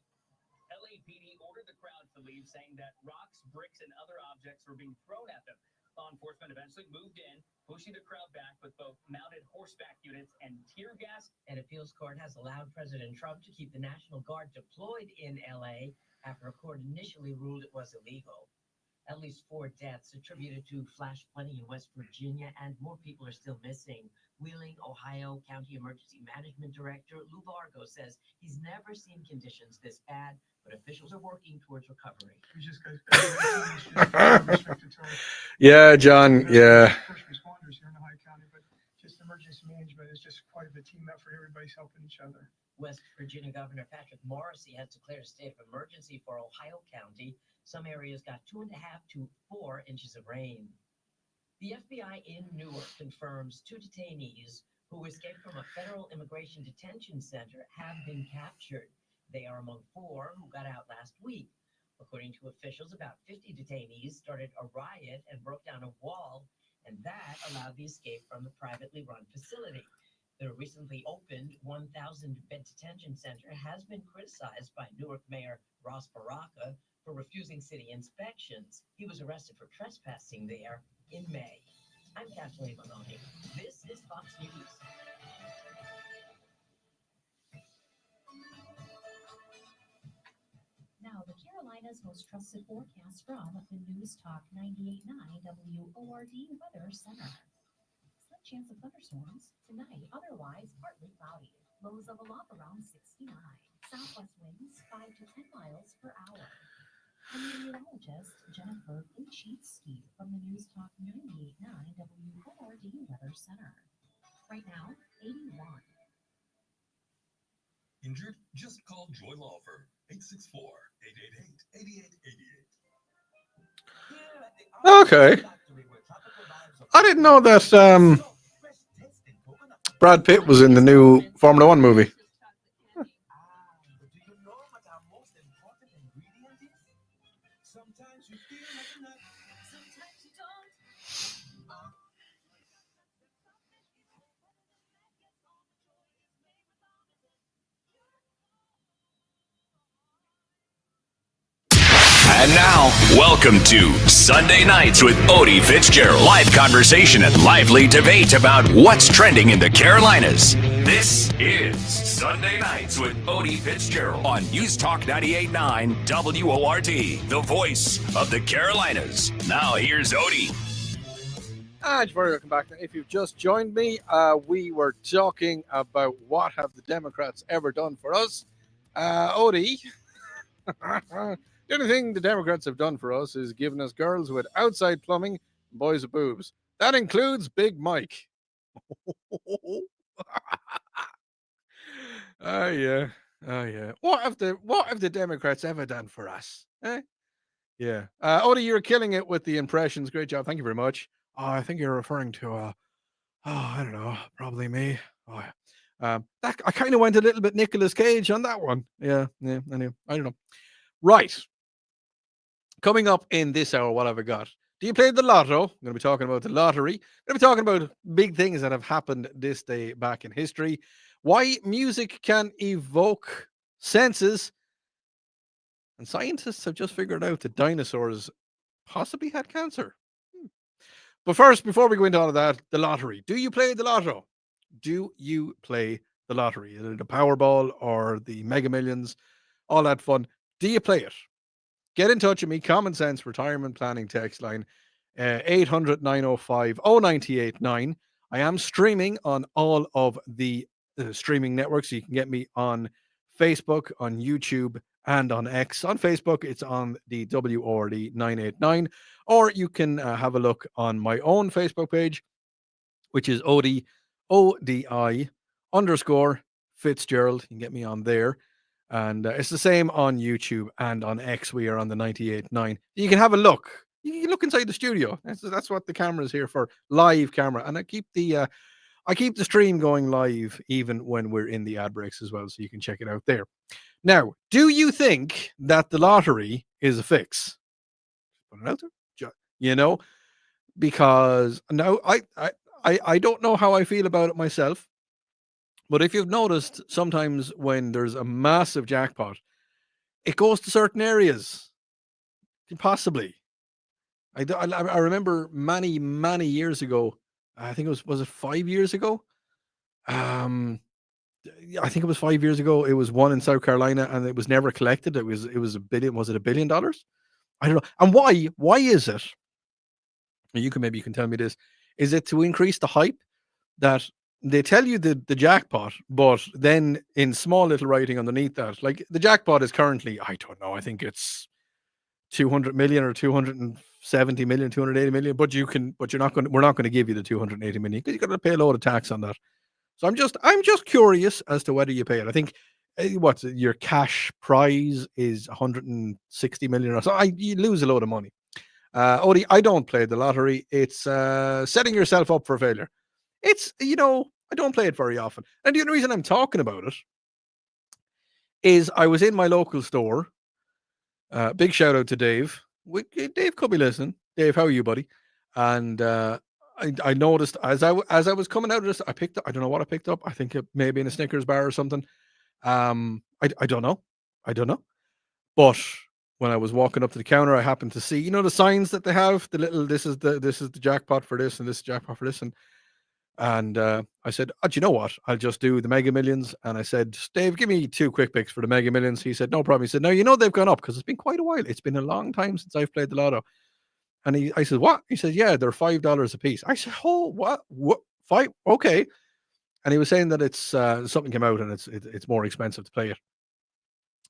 LAPD ordered the crowd to leave, saying that rocks, bricks, and other objects were being thrown at them. Law enforcement eventually moved in, pushing the crowd back with both mounted horseback units and tear gas. An appeals court has allowed President Trump to keep the National Guard deployed in LA after a court initially ruled it was illegal. At least 4 deaths attributed to flash flooding in West Virginia, and more people are still missing. Wheeling, Ohio County Emergency Management Director Lou Vargo says he's never seen conditions this bad, but officials are working towards recovery. Yeah, John. Yeah. First responders here in Ohio County, but just emergency management is just quite a team effort. Everybody's helping each other. West Virginia Governor Patrick Morrisey has declared a state of emergency for Ohio County. Some areas got 2.5 to 4 inches of rain. The FBI in Newark confirms 2 detainees who escaped from a federal immigration detention center have been captured. They are among 4 who got out last week. According to officials, about 50 detainees started a riot and broke down a wall, and that allowed the escape from the privately run facility. The recently opened 1,000-bed detention center has been criticized by Newark Mayor Ross Baraka for refusing city inspections. He was arrested for trespassing there in May. I'm Kathleen Maloney. This is Fox News. Now, the Carolinas' most trusted forecast from the News Talk 98.9 WORD Weather Center. Slight chance of thunderstorms tonight, otherwise partly cloudy. Lows level up around 69. Southwest winds 5 to 10 miles per hour. And meteorologist Jennifer Uchitsky from the News Talk 98.9 WORD Weather Center. Right now, 81. Injured? Just call Joy Law Firm, 864-888-8888. Okay. I didn't know that Brad Pitt was in the new Formula One movie. And now, welcome to Sunday Nights with Odi Fitzgerald. Live conversation and lively debate about what's trending in the Carolinas. This is Sunday Nights with Odi Fitzgerald on News Talk 98.9 WORD, the voice of the Carolinas. Now here's Odi. And welcome back. If you've just joined me, we were talking about what have the Democrats ever done for us. Odi, the only thing the Democrats have done for us is given us girls with outside plumbing, and boys with boobs. That includes Big Mike. Oh yeah. What have the Democrats ever done for us? Eh? Yeah. Odi, you're killing it with the impressions. Great job. Thank you very much. I think you're referring to I don't know, probably me. Oh, yeah. That I kind of went a little bit Nicolas Cage on that one. Yeah. Anyway, I don't know. Right. Coming up in this hour, what have I got? Do you play the lotto? I'm going to be talking about the lottery. I'm going to be talking about big things that have happened this day back in history. Why music can evoke senses. And scientists have just figured out that dinosaurs possibly had cancer. But first, before we go into all of that, the lottery. Do you play the lotto? Do you play the lottery? Is it the Powerball or the Mega Millions? All that fun. Do you play it? Get in touch with me. Common Sense Retirement Planning text line 800-905-0989. I am streaming on all of the streaming networks. So you can get me on Facebook, on YouTube, and on X. On Facebook, it's on the WORD 989. Or you can have a look on my own Facebook page, which is ODI _ Fitzgerald. You can get me on there. And it's the same on YouTube and on X. We are on the 98.9. You can have a look. You can look inside the studio. That's what the camera is here for, live camera. And I keep the stream going live even when we're in the ad breaks as well, so you can check it out there. Now, do you think that the lottery is a fix? Put it out there, because now I don't know how I feel about it myself. But if you've noticed, sometimes when there's a massive jackpot, it goes to certain areas. Possibly. I remember many years ago. I think was it 5 years ago? I think it was 5 years ago. It was one in South Carolina, and it was never collected. It was $1 billion. Was it $1 billion? I don't know. And why? Why is it? You can tell me this. Is it to increase the hype that they tell you the jackpot, but then in small little writing underneath that, like the jackpot is currently, I don't know, I think it's 200 million or 270 million, 280 million, but we're not going to give you the 280 million because you got to pay a load of tax on that. So I'm just curious as to whether you pay it. I think what your cash prize is 160 million or so. You lose a load of money. Odi, I don't play the lottery. It's setting yourself up for failure. It's, I don't play it very often. And the only reason I'm talking about it is I was in my local store. Big shout out to Dave. Dave could be listening. Dave, how are you, buddy? And I noticed as I was coming out of this, I picked up, I don't know what I picked up. I think it may be in a Snickers bar or something. I don't know. But when I was walking up to the counter, I happened to see, the signs that they have, the little, this is the jackpot for this, and this is jackpot for this. And I said, do you know what? I'll just do the Mega Millions. And I said, Dave, give me 2 quick picks for the Mega Millions. He said, no problem. He said, no, they've gone up because it's been quite a while. It's been a long time since I've played the lotto. And I said, what? He said, yeah, they're $5 a piece. I said, oh, what? 5? Okay. And he was saying that it's something came out and it's more expensive to play it.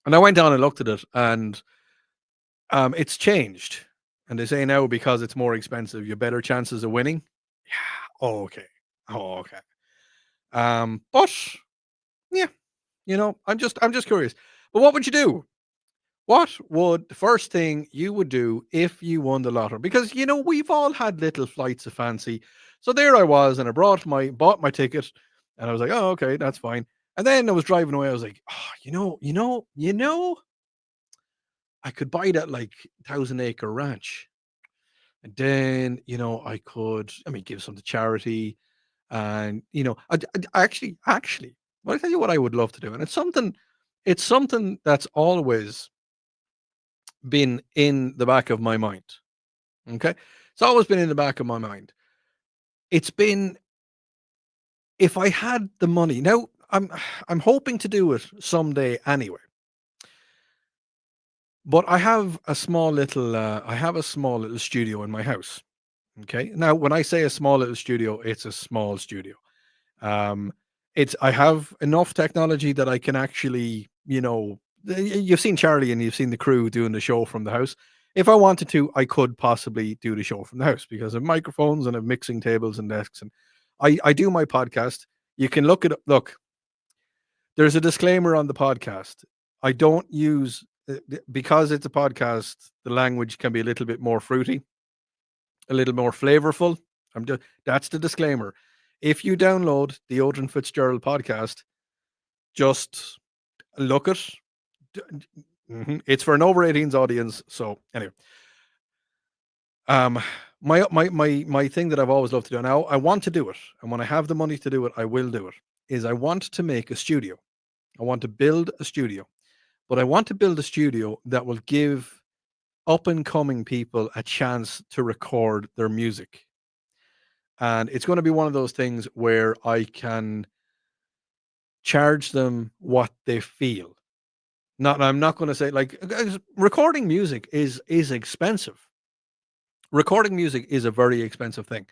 And I went down and looked at it, and it's changed. And they say now because it's more expensive, you have better chances of winning. Yeah. Oh, okay. But yeah, I'm just curious. But what would you do? What would the first thing you would do if you won the lotto? Because we've all had little flights of fancy. So there I was, and I bought my ticket, and I was like, oh, okay, that's fine. And then I was driving away. I was like, oh, I could buy that like 1,000-acre ranch, and then I could, give some to charity. And I actually, well, I tell you what I would love to do, and it's something that's always been in the back of my mind. Okay, it's always been in the back of my mind. It's been, if I had the money now, I'm hoping to do it someday anyway. But I have a small little studio in my house. Okay, now when I say a small little studio, it's a small studio. Um, it's I have enough technology that I can actually, you've seen Charlie and you've seen the crew doing the show from the house. If I wanted to, I could possibly do the show from the house because of microphones and of mixing tables and desks. And I do my podcast. You can look it up. Look, there's a disclaimer on the podcast. I don't use, because it's a podcast, the language can be a little bit more fruity, a little more flavorful. That's the disclaimer. If you download the Odi Fitzgerald podcast, just look it. It's for an over 18s audience. So anyway, my thing that I've always loved to do now, I want to do it, and when I have the money to do it, I will do it. Is I want to make a studio. I want to build a studio, but I want to build a studio that will give up and coming people a chance to record their music. And it's going to be one of those things where I can charge them what they feel. I'm not going to say, like, recording music is expensive. Recording music is a very expensive thing.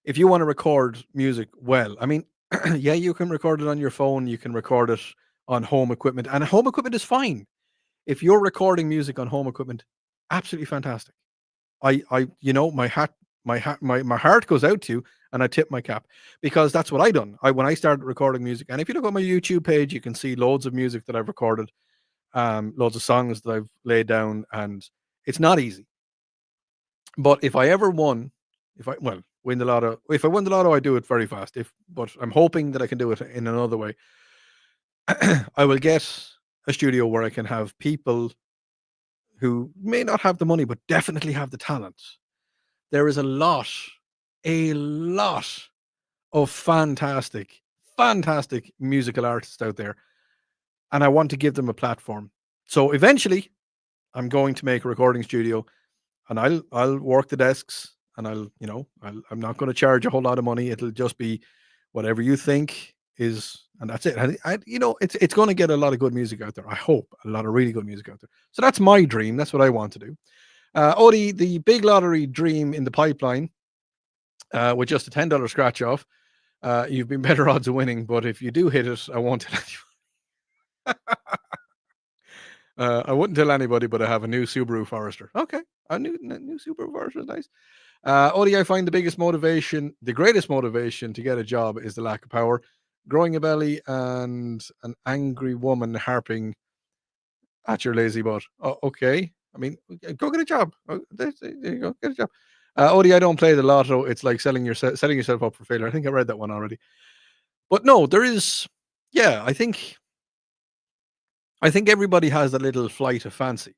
If you want to record music well, I mean, yeah, you can record it on your phone, you can record it on home equipment, and home equipment is fine. If you're recording music on home equipment, absolutely fantastic. My heart goes out to you, and I tip my cap, because that's what I done. When I started recording music, and if you look on my YouTube page, you can see loads of music that I've recorded, loads of songs that I've laid down, and it's not easy. But if I ever win the lotto, if I win the lotto, I do it very fast. But I'm hoping that I can do it in another way. I will get a studio where I can have people who may not have the money, but definitely have the talent. There is a lot of fantastic musical artists out there, and I want to give them a platform. So eventually, I'm going to make a recording studio, and I'll work the desks, and I'm not going to charge a whole lot of money. It'll just be whatever you think is, and that's it. It's going to get a lot of good music out there. I hope a lot of really good music out there. So that's my dream. That's what I want to do. Odi, the big lottery dream in the pipeline, with just a $10 scratch off, you've been better odds of winning. But if you do hit it, I won't tell anyone. I wouldn't tell anybody, but I have a new Subaru Forester. Okay, a new Subaru Forester is nice. Odi, I find the greatest motivation to get a job is the lack of power. Growing a belly and an angry woman harping at your lazy butt. Oh, okay. I mean, go get a job. There you go, get a job. Odi, I don't play the lotto. It's like setting yourself up for failure. I think I read that one already. But no, there is. Yeah, I think everybody has a little flight of fancy.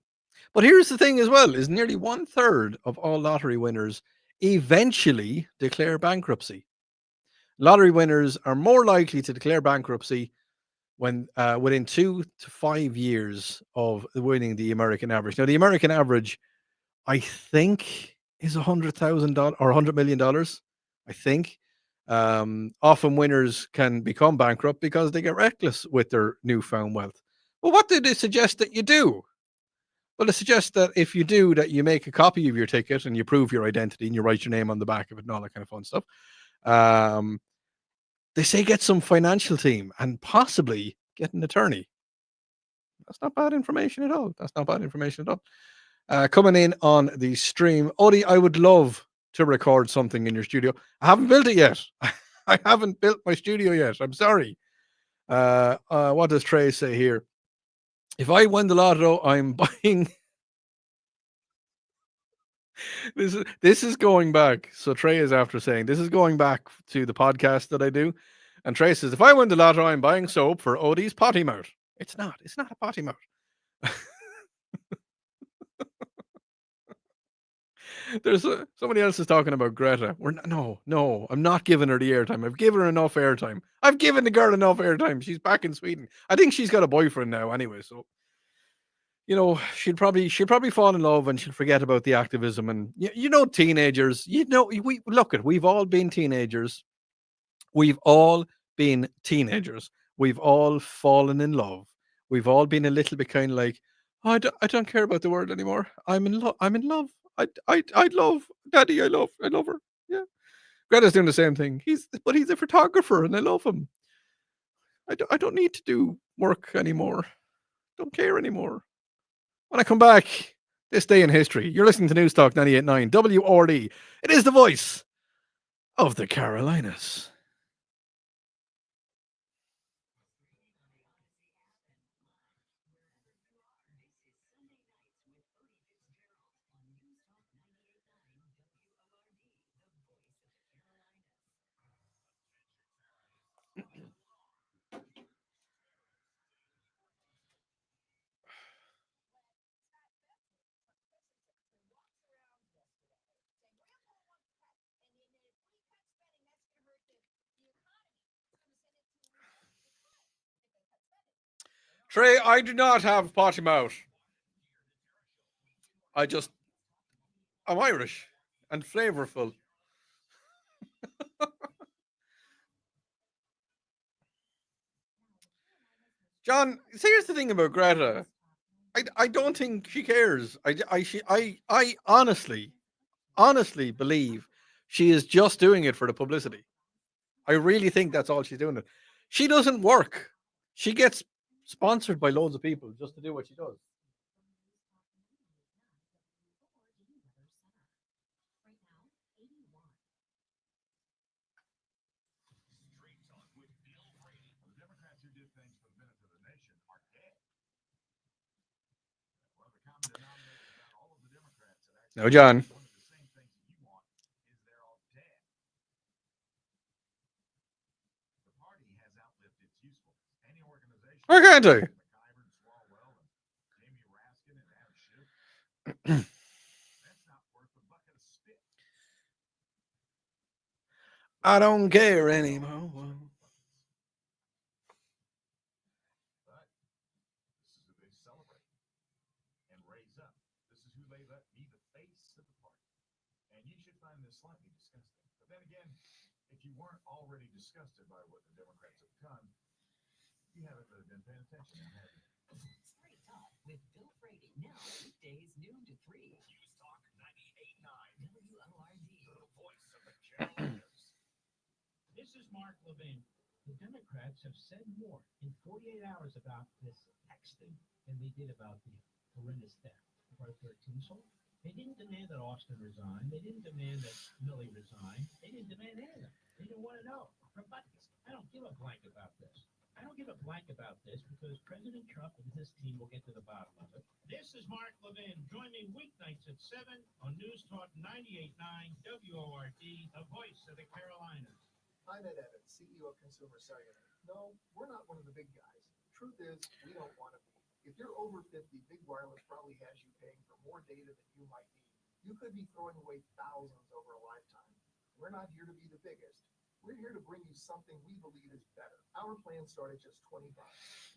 But here's the thing as well: is nearly 1/3 of all lottery winners eventually declare bankruptcy. Lottery winners are more likely to declare bankruptcy when within 2 to 5 years of winning the American average. Now, the American average, I think, is $100,000 or $100 million. I think. Often winners can become bankrupt because they get reckless with their newfound wealth. Well, what do they suggest that you do? Well, it suggests that if you do, that you make a copy of your ticket and you prove your identity and you write your name on the back of it and all that kind of fun stuff. They say get some financial team and possibly get an attorney. That's not bad information at all. Coming in on the stream, Odi, I would love to record something in your studio. I haven't built it yet. I haven't built my studio yet. I'm sorry. What does Trey say here? If I win the lotto, I'm buying. This is going back. So Trey is after saying this is going back to the podcast that I do. And Trey says, if I win the lotto, I'm buying soap for Odi's potty mouth. It's not a potty mouth. There's somebody else is talking about Greta. No, I'm not giving her the airtime. I've given her enough airtime. I've given the girl enough airtime. She's back in Sweden. I think she's got a boyfriend now anyway. So she'll probably fall in love and she'll forget about the activism. And teenagers. We've all been teenagers. We've all been teenagers. We've all fallen in love. We've all been a little bit kind of like, "Oh, I don't care about the world anymore. I'm in love. I'm in love. I love Daddy. I love her. Yeah." Greta's doing the same thing. He's a photographer and I love him. I don't need to do work anymore. Don't care anymore. When I come back, this day in history, you're listening to News Talk 98.9 WRD. It is the voice of the Carolinas. Trey, I do not have potty mouth. I'm Irish and flavorful. John, see, here's the thing about Greta. I don't think she cares. I honestly believe she is just doing it for the publicity. I really think that's all she's doing. It. She doesn't work. She gets sponsored by loads of people just to do what she does. No, John. Why can't I? I don't care anymore. With Bill Frady now weekdays noon to 3. News Talk 98.9 WORD. The voice of the Carolinas. This is Mark Levin. The Democrats have said more in 48 hours about this texting than they did about the horrendous death of our 13 soldiers. They didn't demand that Austin resign. They didn't demand that Milley resign. They didn't demand anything. They didn't want to know. From buckets. I don't give a blank about this. I don't give a blank about this because President Trump and his team will get to the bottom of it. This is Mark Levin. Join me weeknights at 7 on News Talk 98.9 WORD, the voice of the Carolinas. I'm Ed Evans, CEO of Consumer Cellular. No, we're not one of the big guys. Truth is, we don't want to be. If you're over 50, Big Wireless probably has you paying for more data than you might need. You could be throwing away thousands over a lifetime. We're not here to be the biggest. We're here to bring you something we believe is better. Our plans start at just $20.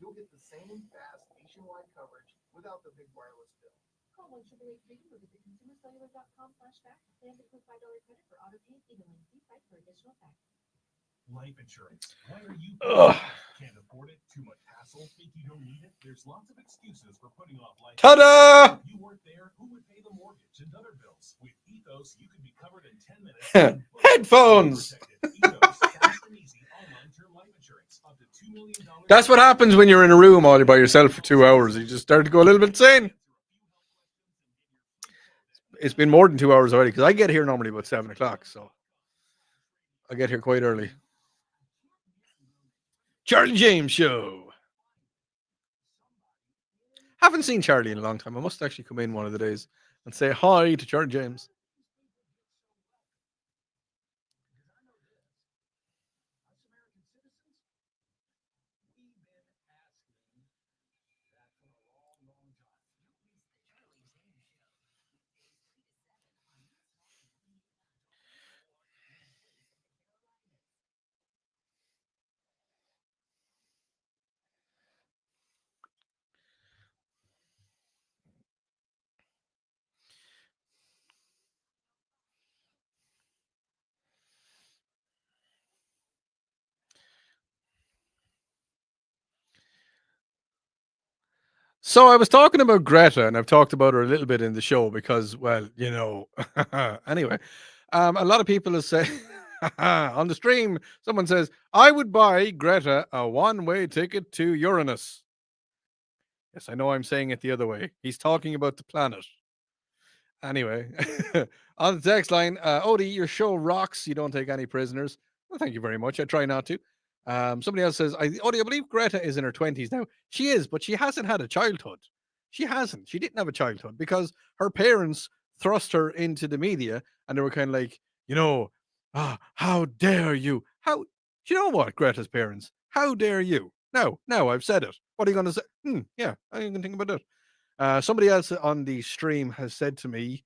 You'll get the same fast nationwide coverage without the big wireless bill. Call 1-888-FREEDOM or visit consumercellular.com/back. Plans include $5 credit for auto pay, emailing fee, price for additional facts. Life insurance. Why are you can't afford it? Too much hassle? Think you don't need it? There's lots of excuses for putting off life. Ta-da! You weren't there. Who would pay the mortgage and other bills? With Ethos, you could be covered in 10 minutes. Headphones. Ethos, fast and easy online term life insurance. Up to $2 million. That's what happens when you're in a room all by yourself for 2 hours. You just start to go a little bit insane. It's been more than 2 hours already because I get here normally about 7 o'clock, so I get here quite early. Charlie James Show. Haven't seen Charlie in a long time. I must actually come in one of the days and say hi to Charlie James. So I was talking about Greta, and I've talked about her a little bit in the show because, well, anyway, a lot of people have said on the stream, someone says, I would buy Greta a one-way ticket to Uranus. Yes, I know I'm saying it the other way. He's talking about the planet. Anyway, on the text line, Odie, your show rocks. You don't take any prisoners. Well, thank you very much. I try not to. Somebody else says, Odie, I believe Greta is in her 20s now. She is, but she hasn't had a childhood. She hasn't. She didn't have a childhood because her parents thrust her into the media and they were kind of like, how dare you? Do you know what, Greta's parents? How dare you? No, I've said it. What are you going to say? Yeah, I didn't even think about it. Somebody else on the stream has said to me,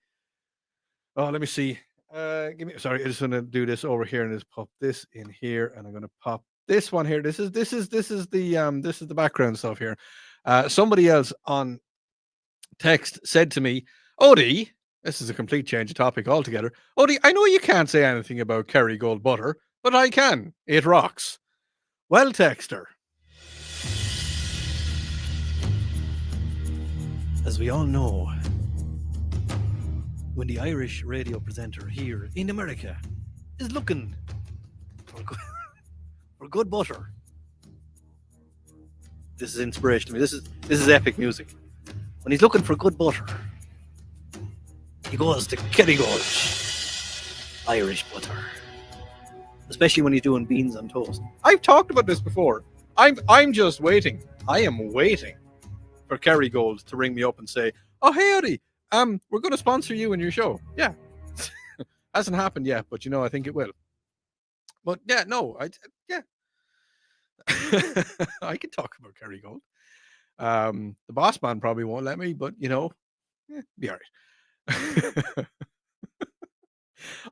oh, let me see. Sorry, I just want to do this over here and just pop this in here, and I'm going to pop this one here. This is the background stuff here. Somebody else on text said to me, Odie, this is a complete change of topic altogether. Odie, I know you can't say anything about Kerrygold butter, but I can. It rocks. Well, texter. As we all know, when the Irish radio presenter here in America is looking for good butter, this is inspiration to me. This is epic music. When he's looking for good butter, he goes to Kerrygold Irish butter, especially when he's doing beans on toast. I've talked about this before. I'm just waiting. I am waiting for Kerrygold to ring me up and say, "Oh, hey, Eddie, we're going to sponsor you in your show." Yeah, hasn't happened yet, but I think it will. But yeah, no, I can talk about Kerrygold. The boss man probably won't let me, but be all right.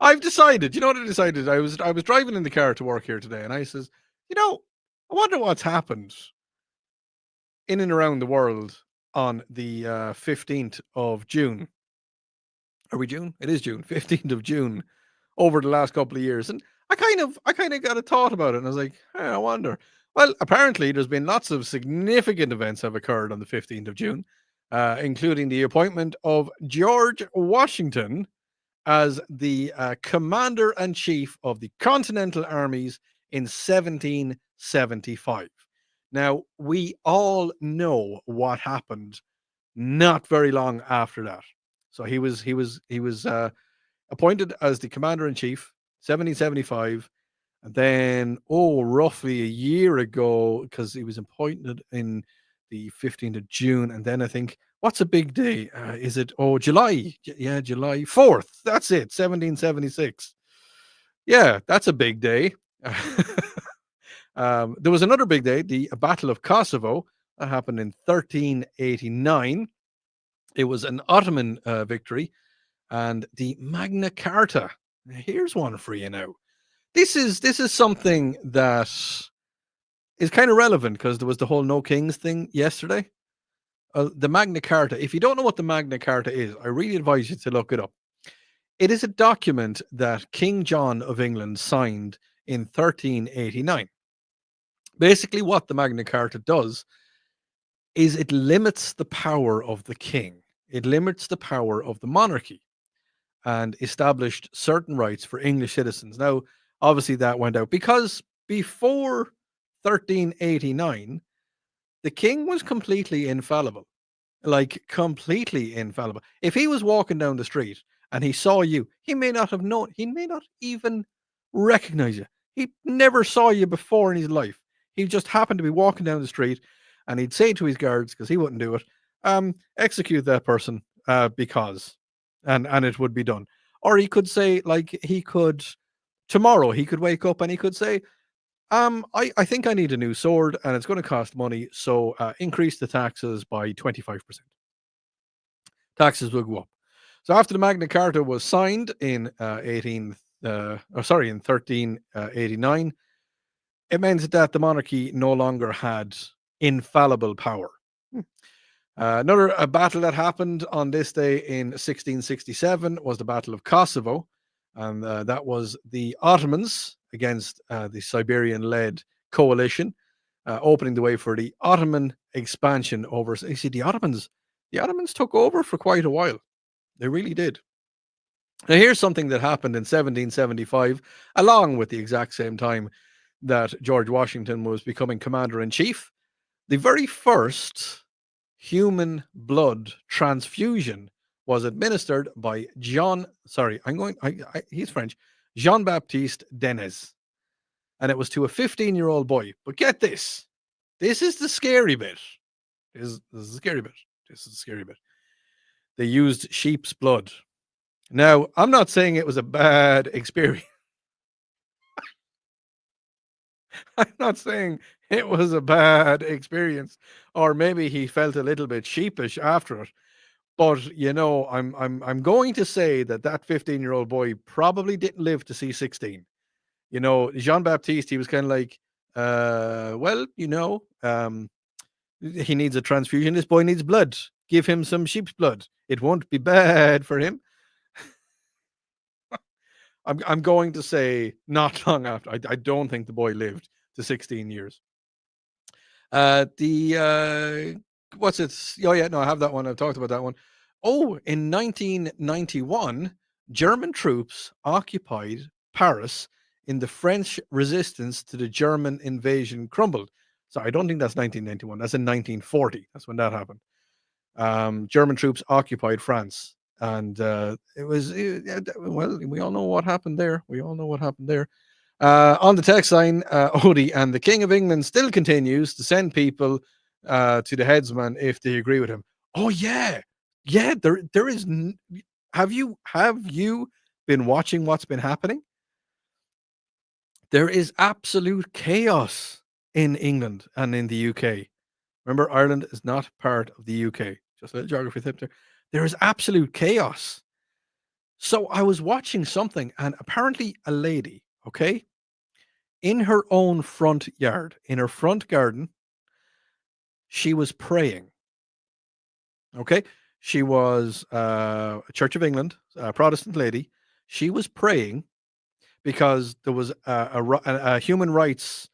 I've decided. You know what I decided? I was driving in the car to work here today, and I says, I wonder what's happened in and around the world on the 15th of June. Are we June? It is June. 15th of June over the last couple of years. And I kind of got a thought about it, and I was like, hey, I wonder. Well, apparently there's been lots of significant events have occurred on the 15th of June, including the appointment of George Washington as the commander-in-chief of the Continental Armies in 1775. Now, we all know what happened not very long after that. So he was appointed as the commander-in-chief, 1775, and then roughly a year ago, because he was appointed in the 15th of June, and then I think, what's a big day? Is it July? Yeah, July 4th. That's it, 1776. Yeah, that's a big day. There was another big day, the Battle of Kosovo, that happened in 1389. It was an Ottoman victory, and the Magna Carta. Here's one for you now. This is something that is kind of relevant because there was the whole No Kings thing yesterday. The Magna Carta. If you don't know what the Magna Carta is, I really advise you to look it up. It is a document that King John of England signed in 1389. Basically, what the Magna Carta does is it limits the power of the king. It limits the power of the monarchy and established certain rights for English citizens. Now, obviously, that went out because before 1389, the king was completely infallible. Like, completely infallible. If he was walking down the street and he saw you, he may not have known, he may not even recognize you. He never saw you before in his life. He just happened to be walking down the street and he'd say to his guards, because he wouldn't do it, execute that person because, and it would be done. Or he could say, like, tomorrow he could wake up and he could say, I think I need a new sword and it's going to cost money, so increase the taxes by 25%. Taxes will go up. So after the Magna Carta was signed in 1389, it meant that the monarchy no longer had infallible power. Another battle that happened on this day in 1667 was the Battle of Kosovo, and that was the Ottomans against the Siberian-led coalition. opening the way for the Ottoman expansion over. You see, the Ottomans took over for quite a while. They really did. Now, here's something that happened in 1775, along with the exact same time that George Washington was becoming commander in chief. The very first human blood transfusion was administered by he's French, Jean-Baptiste Denez. And it was to a 15-year-old boy. But get this. This is the scary bit. This is the scary bit. This is the scary bit. They used sheep's blood. Now, I'm not saying it was a bad experience. I'm not saying it was a bad experience, or maybe he felt a little bit sheepish after it. But I'm going to say that 15-year-old boy probably didn't live to see 16. Jean Baptiste, he was kind of like, he needs a transfusion. This boy needs blood. Give him some sheep's blood. It won't be bad for him. I'm going to say not long after. I don't think the boy lived to 16 years. What's it? Oh yeah, no, I have that one. I've talked about that one. Oh, in 1991, German troops occupied Paris in the French resistance to the German invasion crumbled. So I don't think that's 1991. That's in 1940. That's when that happened. German troops occupied France. And we all know what happened there. On the text line, Odi, and the King of England still continues to send people to the headsman if they agree with him. Oh yeah, yeah. There is. Have you been watching what's been happening? There is absolute chaos in England and in the UK. Remember, Ireland is not part of the UK. Just a little geography tip there. There is absolute chaos. So I was watching something, and apparently a lady, okay, in her own front yard, in her front garden, she was praying. Okay, she was a Church of England, a Protestant lady. She was praying because there was a human rights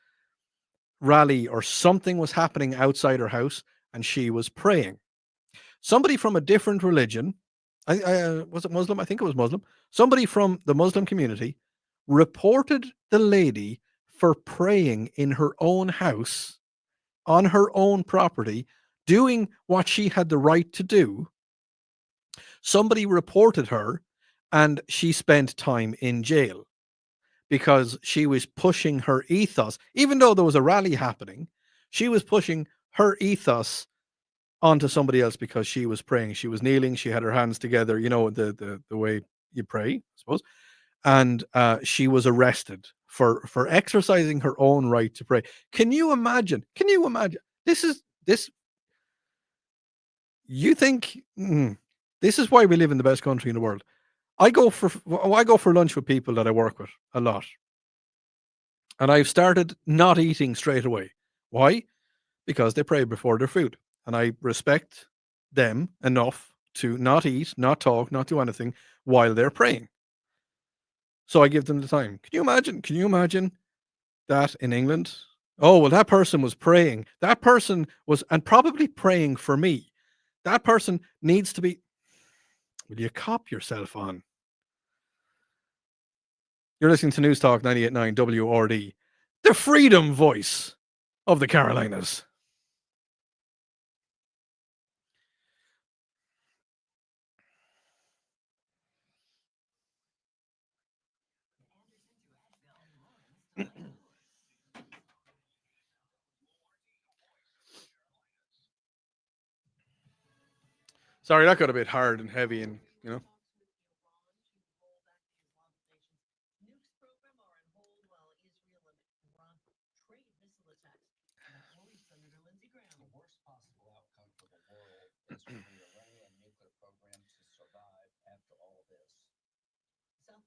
rally or something was happening outside her house, and she was praying. Somebody from a different religion, was it Muslim? I think it was Muslim. Somebody from the Muslim community reported the lady for praying in her own house, on her own property, doing what she had the right to do. Somebody reported her, and she spent time in jail because she was pushing her ethos. Even though there was a rally happening, she was pushing her ethos onto somebody else because she was praying. She was kneeling. She had her hands together, the way you pray, I suppose. And she was arrested for exercising her own right to pray. Can you imagine? This. You think this is why we live in the best country in the world? I go for lunch with people that I work with a lot, and I've started not eating straight away. Why? Because they pray before their food, and I respect them enough to not eat, not talk, not do anything while they're praying. So I give them the time. Can you imagine that in England? Oh, well, that person was praying. That person was, and probably praying for me. That person needs to be. Will you cop yourself on? You're listening to News Talk 98.9 WRD, the freedom voice of the Carolinas. Sorry, that got a bit hard and heavy, and South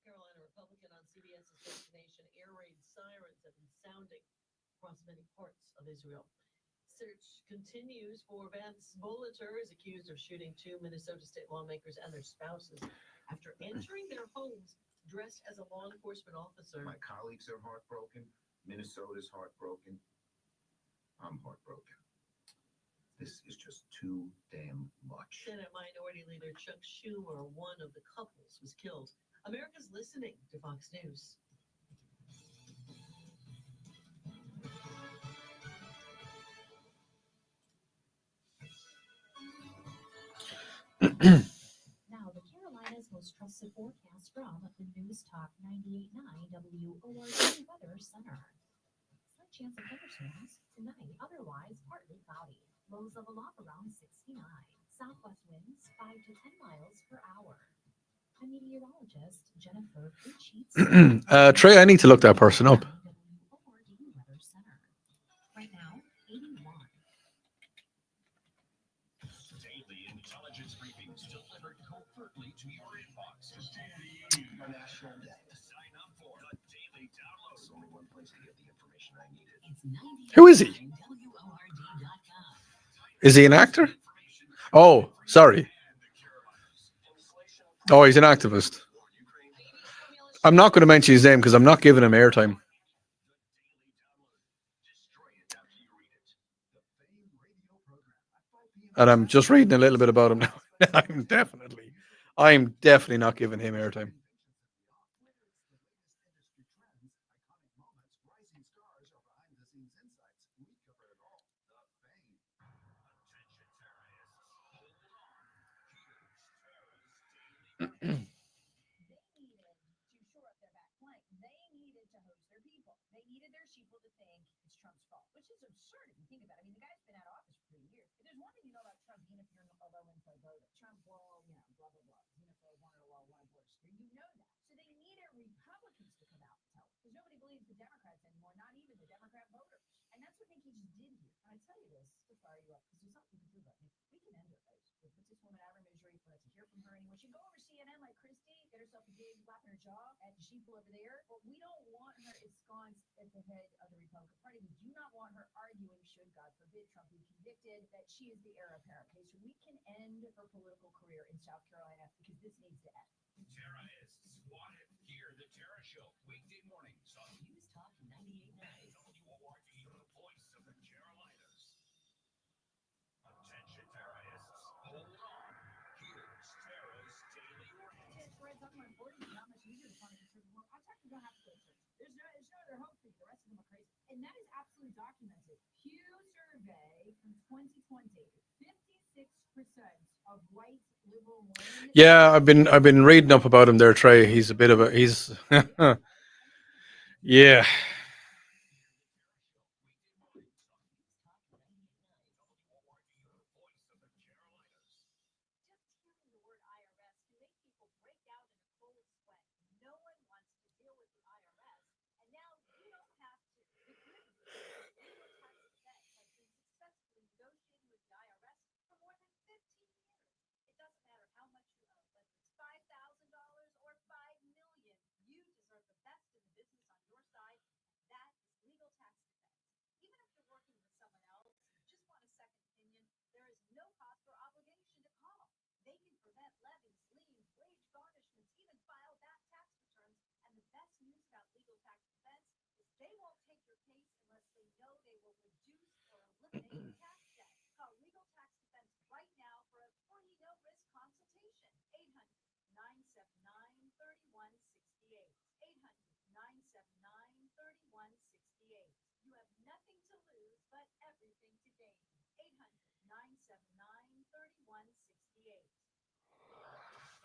Carolina Republican on CBS's Destination air raid sirens have been sounding across many parts of Israel. Search continues for Vance Molitor, is accused of shooting 2 Minnesota state lawmakers and their spouses after entering their homes dressed as a law enforcement officer. My colleagues are heartbroken. Minnesota's heartbroken. I'm heartbroken. This is just too damn much. Senate Minority Leader Chuck Schumer, one of the couples, was killed. America's listening to Fox News. Now, the Carolinas' most trusted forecast from the News Talk 98.9 WORD Weather Center. Slight chance of thunderstorms tonight, otherwise partly cloudy. Lows level off around 69. Southwest winds 5 to 10 miles per hour. The meteorologist Jennifer Sheets. Trey, I need to look that person up. WORD Weather Center. Right now, 81. Daily intelligence briefings delivered covertly to your inbox. International Day. Sign up for the daily download. There's only one place to get the information I needed. Who is he? Is he an actor? Oh, sorry. Oh, he's an activist. I'm not going to mention his name because I'm not giving him airtime. And I'm just reading a little bit about him now. I'm definitely not giving him airtime. Terrorists wanted. Hear the Terror Show weekday mornings on News Talk 98.9 WORD, the voice of the Carolinas. Attention terrorists, hold on. Here's Tara's daily rant. There's no other hope for you. The rest of them are crazy. And that is absolutely documented. Pew survey from 2020. 56% of white liberal women. Yeah, I've been reading up about him there, Trey. He's a bit of a yeah.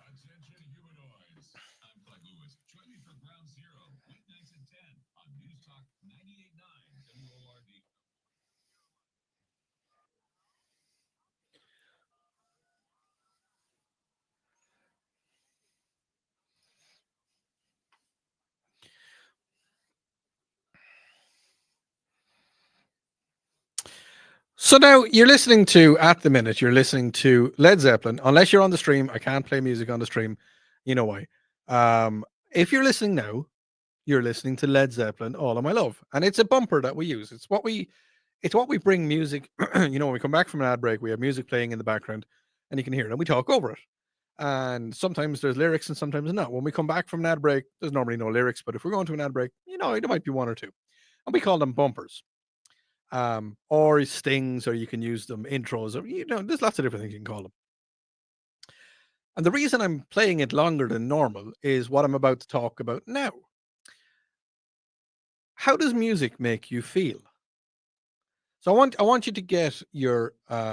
Attention humanoids. I'm Clyde Lewis. Join me for Ground Zero, weeknights at 10 on News Talk 98.9 WORD. So now you're listening to, at the minute, you're listening to Led Zeppelin. Unless you're on the stream, I can't play music on the stream. You know why. If you're listening now, you're listening to Led Zeppelin, All of My Love. And it's a bumper that we use. It's what we bring music. You know, when we come back from an ad break, we have music playing in the background and you can hear it and we talk over it. And sometimes there's lyrics and sometimes not. When we come back from an ad break, there's normally no lyrics, but if we're going to an ad break, you know, there might be one or two. And we call them bumpers. or stings, or you can use them intros, or there's lots of different things you can call them. And the reason I'm playing it longer than normal is what I'm about to talk about now. How does music make you feel? So I want you to get your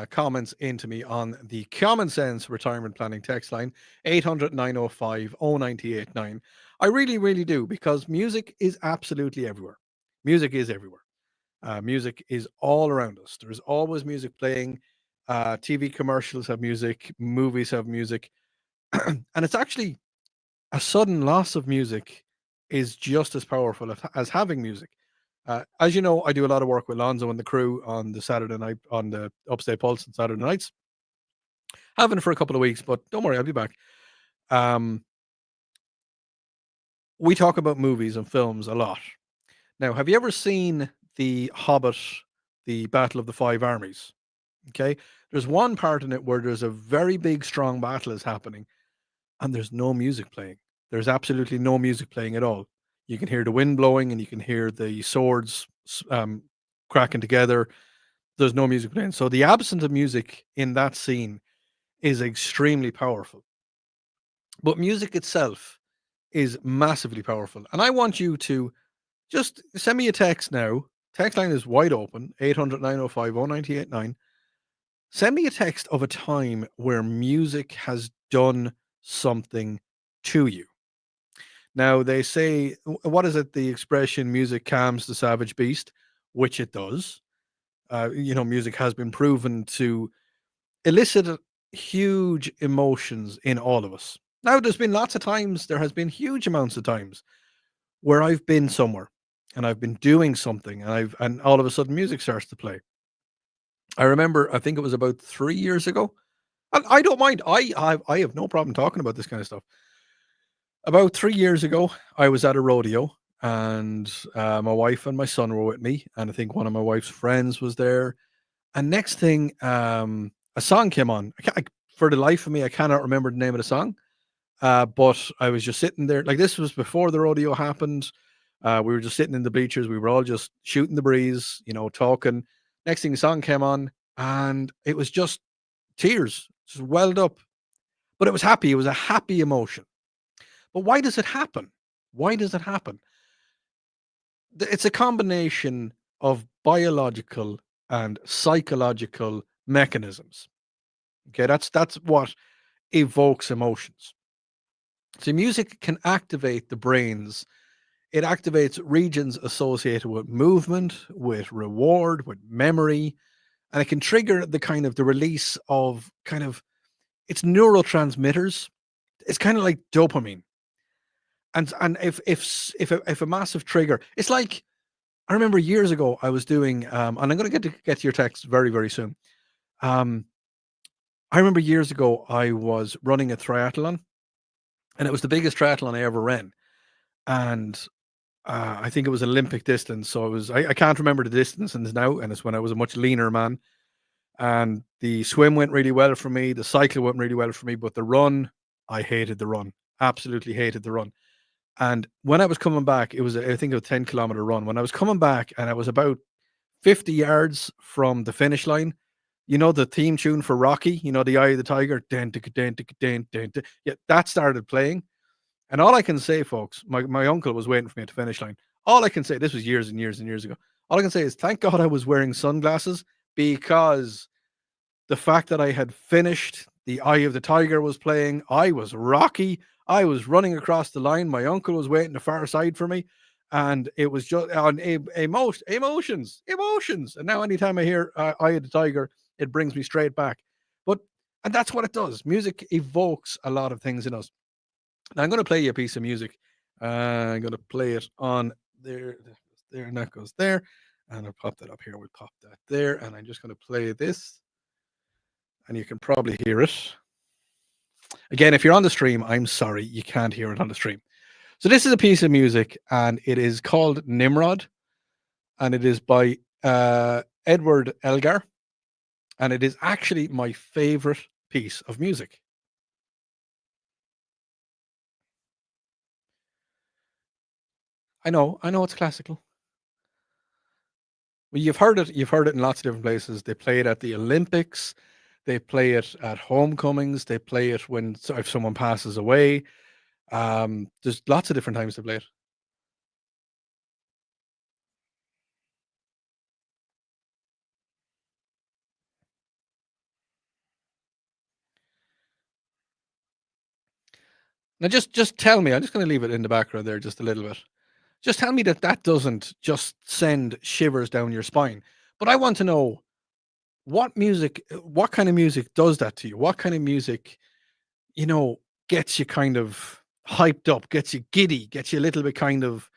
comments into me on the Common Sense Retirement Planning text line 800-905-0989. I really, really do, because music is absolutely everywhere. Music is everywhere. Music is all around us. There's always music playing. TV commercials have music. Movies have music. And it's actually a sudden loss of music is just as powerful as having music. As you know, I do a lot of work with Lonzo and the crew on the Saturday night on the Upstate Pulse on Saturday nights. Haven't for a couple of weeks, but don't worry, I'll be back. We talk about movies and films a lot. Now, have you ever seen The Hobbit, The Battle of the Five Armies? Okay, there's one part in it where there's a very big, strong battle is happening, and there's no music playing. There's absolutely no music playing at all. You can hear the wind blowing, and you can hear the swords cracking together. There's no music playing. So the absence of music in that scene is extremely powerful. But music itself is massively powerful. And I want you to just send me a text now. Text line is wide open, 800-905-0989. Send me a text of a time where music has done something to you. Now, they say, what is it? The expression music calms the savage beast, which it does. Music has been proven to elicit huge emotions in all of us. Now, there has been huge amounts of times where I've been somewhere and I've been doing something, and all of a sudden music starts to play. I remember, I think it was about 3 years ago. And I don't mind. I have no problem talking about this kind of stuff. About 3 years ago, I was at a rodeo, and my wife and my son were with me, and I think one of my wife's friends was there. And next thing, a song came on. For the life of me, I cannot remember the name of the song. But I was just sitting there. Like, this was before the rodeo happened. We were just sitting in the bleachers. We were all just shooting the breeze, talking. Next thing, the song came on, and it was just tears, just welled up. But it was happy. It was a happy emotion. But why does it happen? Why does it happen? It's a combination of biological and psychological mechanisms. Okay, that's what evokes emotions. So music can activate the brains. It activates regions associated with movement, with reward, with memory, and it can trigger the release of it's neurotransmitters. It's kind of like dopamine. And if a massive trigger, it's like, I remember years ago I was doing and I'm going to get to your text very, very soon. I remember years ago I was running a triathlon, and it was the biggest triathlon I ever ran. And I think it was Olympic distance. So I can't remember the distance now, and it's when I was a much leaner man. And the swim went really well for me. The cycle went really well for me, but the run, I hated the run. Absolutely hated the run. And when I was coming back, I think it was a 10-kilometer run. When I was coming back, and I was about 50 yards from the finish line, the theme tune for Rocky, the Eye of the Tiger, yeah, that started playing. And all I can say, folks, my uncle was waiting for me at the finish line. All I can say, this was years and years and years ago. All I can say is, thank God I was wearing sunglasses, because the fact that I had finished, the Eye of the Tiger was playing, I was Rocky, I was running across the line, my uncle was waiting the far side for me, and it was just on emotions. And now anytime I hear Eye of the Tiger, it brings me straight back. And that's what it does. Music evokes a lot of things in us. Now I'm going to play you a piece of music. I'm going to play it on there, and that goes there. And I'll pop that up here. We'll pop that there. And I'm just going to play this. And you can probably hear it. Again, if you're on the stream, I'm sorry, you can't hear it on the stream. So this is a piece of music, and it is called Nimrod. And it is by Edward Elgar. And it is actually my favorite piece of music. I know it's classical. Well, you've heard it. You've heard it in lots of different places. They play it at the Olympics. They play it at homecomings. They play it when if someone passes away. There's lots of different times to play it. Now, just tell me. I'm just going to leave it in the background there just a little bit. Just tell me that that doesn't just send shivers down your spine. But I want to know what kind of music does that to you? What kind of music, you know, gets you kind of hyped up, gets you giddy, gets you a little bit kind of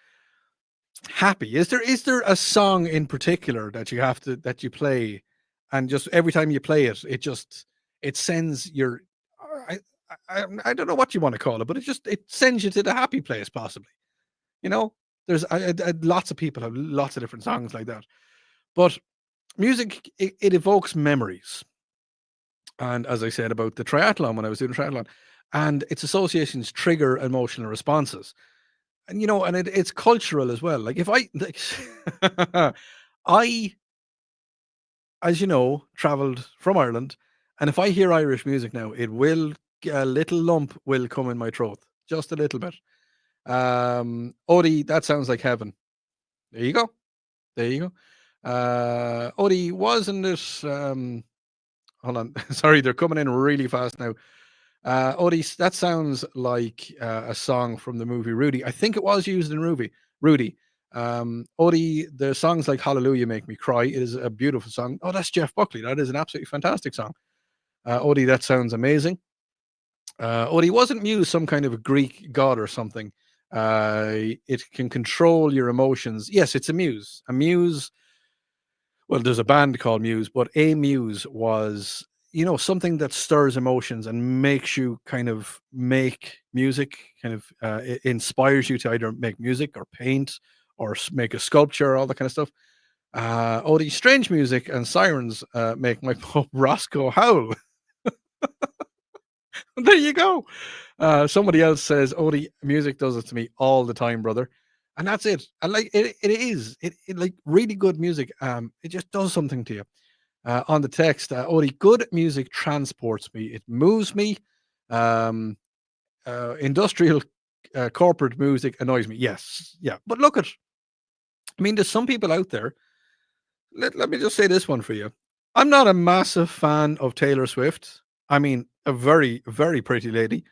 happy? Is there a song in particular that you play, and just every time you play it, it sends your I I don't know what you want to call it, but it sends you to the happy place, possibly. You know, there's lots of people have lots of different songs like that, but music it evokes memories. And as I said about the triathlon, when I was doing triathlon, and its associations trigger emotional responses. And and it's cultural as well. Like if I like, I, as you know, traveled from Ireland, and if I hear Irish music now, a little lump will come in my throat, just a little bit. Odi, that sounds like heaven. There you go. There you go. Odi, wasn't it? Hold on, sorry, they're coming in really fast now. Odi, that sounds like a song from the movie Rudy. I think it was used in Rudy. Odi, the songs like Hallelujah make me cry. It is a beautiful song. Oh, that's Jeff Buckley. That is an absolutely fantastic song. Odi, that sounds amazing. Odi, wasn't Muse some kind of a Greek god or something? It can control your emotions. Yes, it's a muse. A muse, well, there's a band called Muse, but a muse was, something that stirs emotions and makes you kind of make music, kind of inspires you to either make music or paint or make a sculpture, all that kind of stuff. Oh, the strange music and sirens make my pup Roscoe howl. There you go. Somebody else says, "Oh, the music does it to me all the time, brother," and that's it. And like it like really good music. It just does something to you. On the text, Odie, good music transports me. It moves me. Um, Industrial corporate music annoys me. Yes, yeah. But look at, I mean, there's some people out there. Let me just say this one for you. I'm not a massive fan of Taylor Swift. I mean, a very, very pretty lady.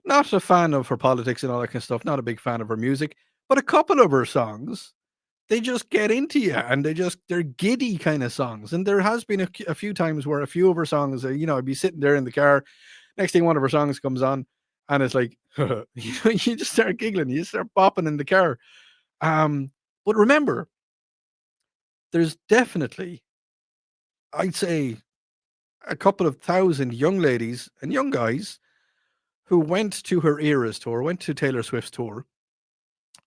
Not a fan of her politics and all that kind of stuff. Not a big fan of her music. But a couple of her songs, they just get into you, and they're giddy kind of songs. And there has been a few times where a few of her songs, I'd be sitting there in the car. Next thing, one of her songs comes on, and it's like, you just start giggling, you start bopping in the car. But remember, there's definitely, I'd say, a couple of thousand young ladies and young guys who went to her Eras tour, went to Taylor Swift's tour,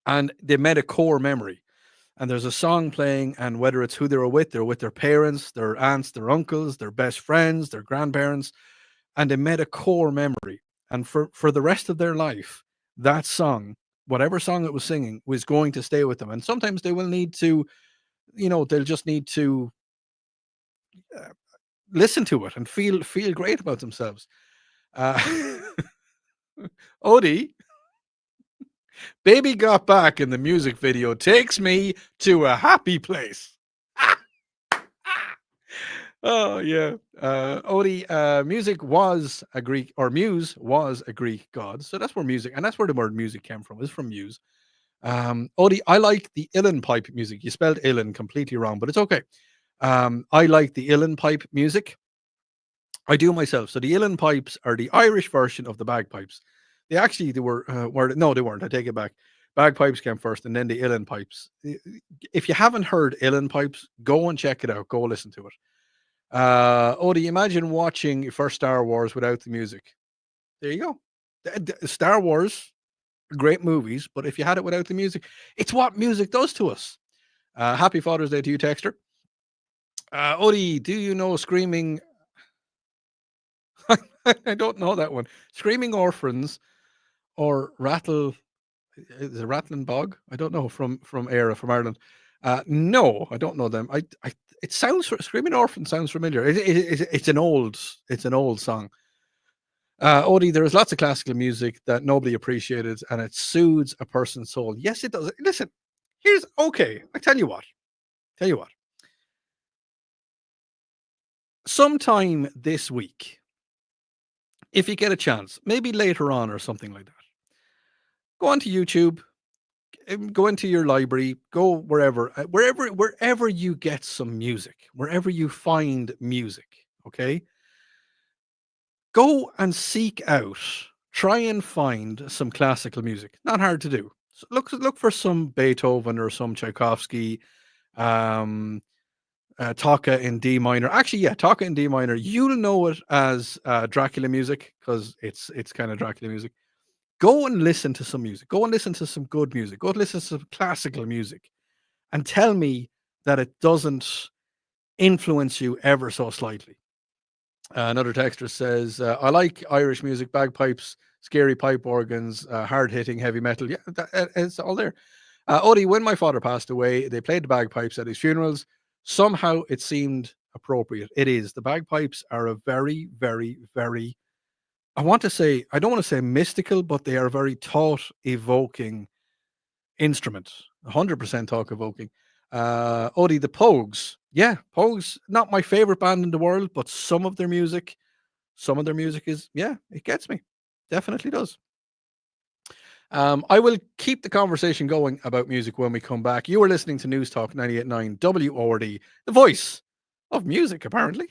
and they made a core memory. And there's a song playing, and whether it's who they're with their parents, their aunts, their uncles, their best friends, their grandparents, and they made a core memory. And for the rest of their life, that song, whatever song it was singing, was going to stay with them. And sometimes they will need to, they'll just need to uh, listen to it and feel great about themselves. Uh, Odie, baby got back in the music video takes me to a happy place. Oh yeah, Odie. Music was a Greek, or Muse was a Greek god, so that's where music, and that's where the word music came from. Is from Muse. Odie, I like the uilleann pipe music. You spelled uilleann completely wrong, but it's okay. I like the uilleann pipe music. I do myself. So the uilleann pipes are the Irish version of the bagpipes. They were no, they weren't. I take it back. Bagpipes came first, and then the uilleann pipes. If you haven't heard uilleann pipes, go and check it out. Go listen to it. Odie, imagine watching your first Star Wars without the music. There you go. Star Wars, great movies, but if you had it without the music, it's what music does to us. Happy Father's Day to you, Texter. Odie, do you know Screaming? I don't know that one. Screaming Orphans or Rattle, is it Rattling Bog? I don't know, from Era, from Ireland. No, I don't know them. It sounds Screaming Orphan sounds familiar. It's an old song. Odie, there is lots of classical music that nobody appreciated, and it soothes a person's soul. Yes, it does. Listen, here's okay. I tell you what. Tell you what. Sometime this week, if you get a chance, maybe later on or something like that, go onto YouTube, go into your library, go wherever you get some music, wherever you find music. Okay, go and seek out, try and find some classical music. Not hard to do. So look for some Beethoven or some Tchaikovsky, um, Taka in D minor. Actually, yeah, Taka in D minor. You'll know it as Dracula music because it's kind of Dracula music. Go and listen to some music. Go and listen to some good music. Go and listen to some classical music, and tell me that it doesn't influence you ever so slightly. Another texter says, I like Irish music, bagpipes, scary pipe organs, hard hitting heavy metal. Yeah, it's all there. Odie, when my father passed away, they played the bagpipes at his funerals. Somehow it seemed appropriate. It is. The bagpipes are a very, very, very, I don't want to say mystical, but they are a very thought evoking instrument. 100% thought evoking. Odie, the Pogues. Yeah, Pogues, not my favorite band in the world, but some of their music is, yeah, it gets me. Definitely does. I will keep the conversation going about music when we come back. You are listening to News Talk 98.9 WORD, the voice of music, apparently.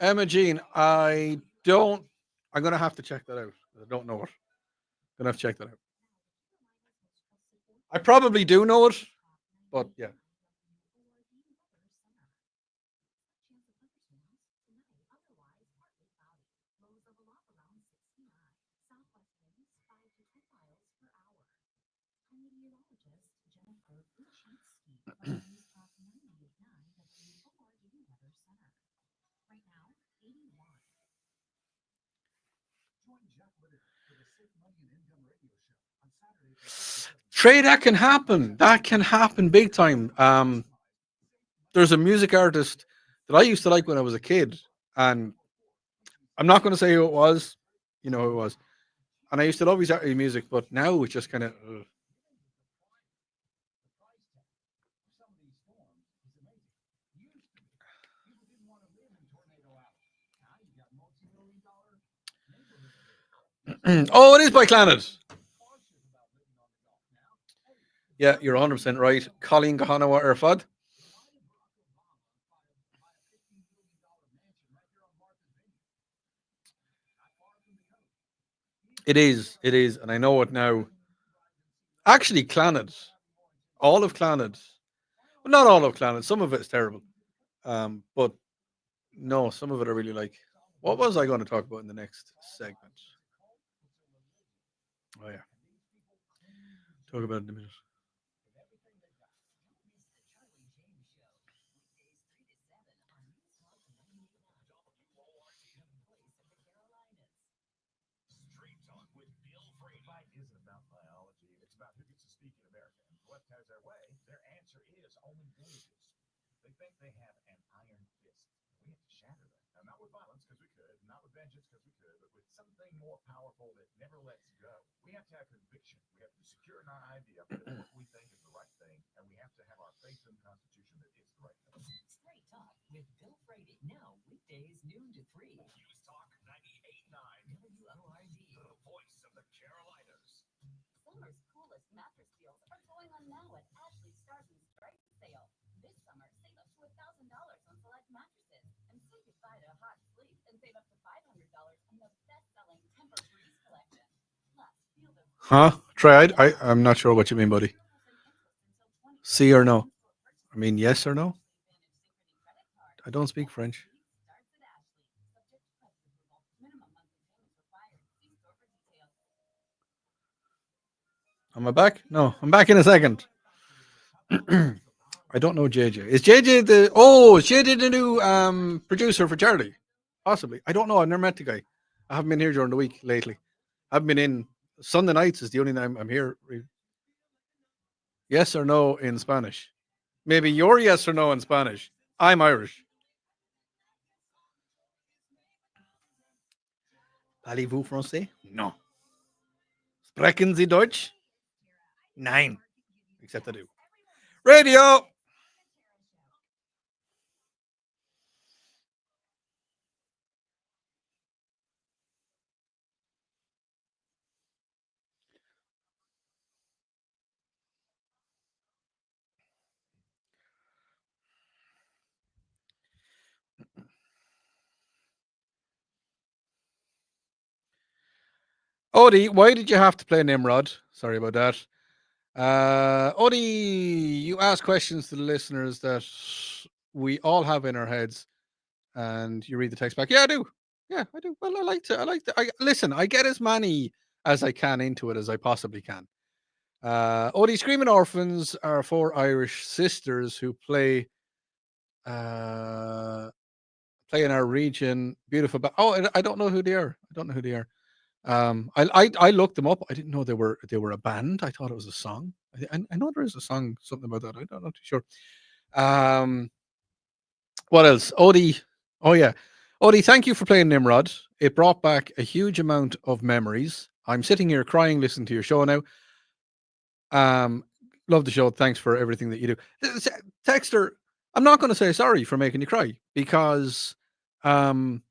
Emma Jean, I'm going to have to check that out. I don't know it. Going to have to check that out. I probably do know it, but yeah. Trey, that can happen. That can happen big time. There's a music artist that I used to like when I was a kid, and I'm not going to say who it was. You know who it was. And I used to love his music, but now it's just kind of. Oh, it is by Clannad. Yeah, you're 100% right. Colleen Gahanawa Erfad. It is, and I know it now. Actually, Clannad, all of Clannad, well, not all of Clannad. Some of it is terrible, but no, some of it I really like. What was I going to talk about in the next segment? Oh yeah, talk about it in a minute. Isn't about biology. It's about who gets to speak in America. And what has their way, their answer is only villages. They think they have an iron fist. We have to shatter that. Now, not with violence, because we could, not with vengeance, because we could, but with something more powerful that never lets go. We have to have conviction. We have to be secure in our idea that what we think is the right thing, and we have to have our faith in the Constitution that it's the right thing. Straight Talk with Bill Frady. Now, weekdays, noon to 3. News Talk 98.9 WORD. The voice of the Carolinas. Summer's coolest mattress deals are going on now at Ashley Stars and Stripes sale. This summer, save up to $1,000 on select mattresses and say goodbye to hot sleep and save up to $500 on the best-selling Temper Breeze collection. Plus, feel the Huh? Trey, I'm not sure what you mean, buddy. See or no? I mean, yes or no? I don't speak French. Am I back? No, I'm back in a second. I don't know JJ. Is JJ the is JJ the new producer for Charlie? Possibly. I don't know. I've never met the guy. I haven't been here during the week lately. I haven't been in. Sunday nights is the only time I'm here. Yes or no in Spanish? Maybe your yes or no in Spanish. I'm Irish. Parlez-vous français? Non. Sprechen Sie Deutsch? Nein. Except I do. Radio! Odi, why did you have to play Nimrod? Sorry about that. Odi, you ask questions to the listeners that we all have in our heads, and you read the text back. Yeah, I do. Yeah, I do. Well, I like to. Listen. I get as many as I can into it as I possibly can. Odi, Screaming Orphans are four Irish sisters who play in our region. Beautiful. I don't know who they are. I don't know who they are. I looked them up. I didn't know they were a band. I thought it was a song. I know there is a song, something about that. I'm not too sure. What else? Odie. Oh yeah, Odie. Thank you for playing Nimrod. It brought back a huge amount of memories. I'm sitting here crying listening to your show now. Love the show. Thanks for everything that you do. Texter, I'm not going to say sorry for making you cry because I'm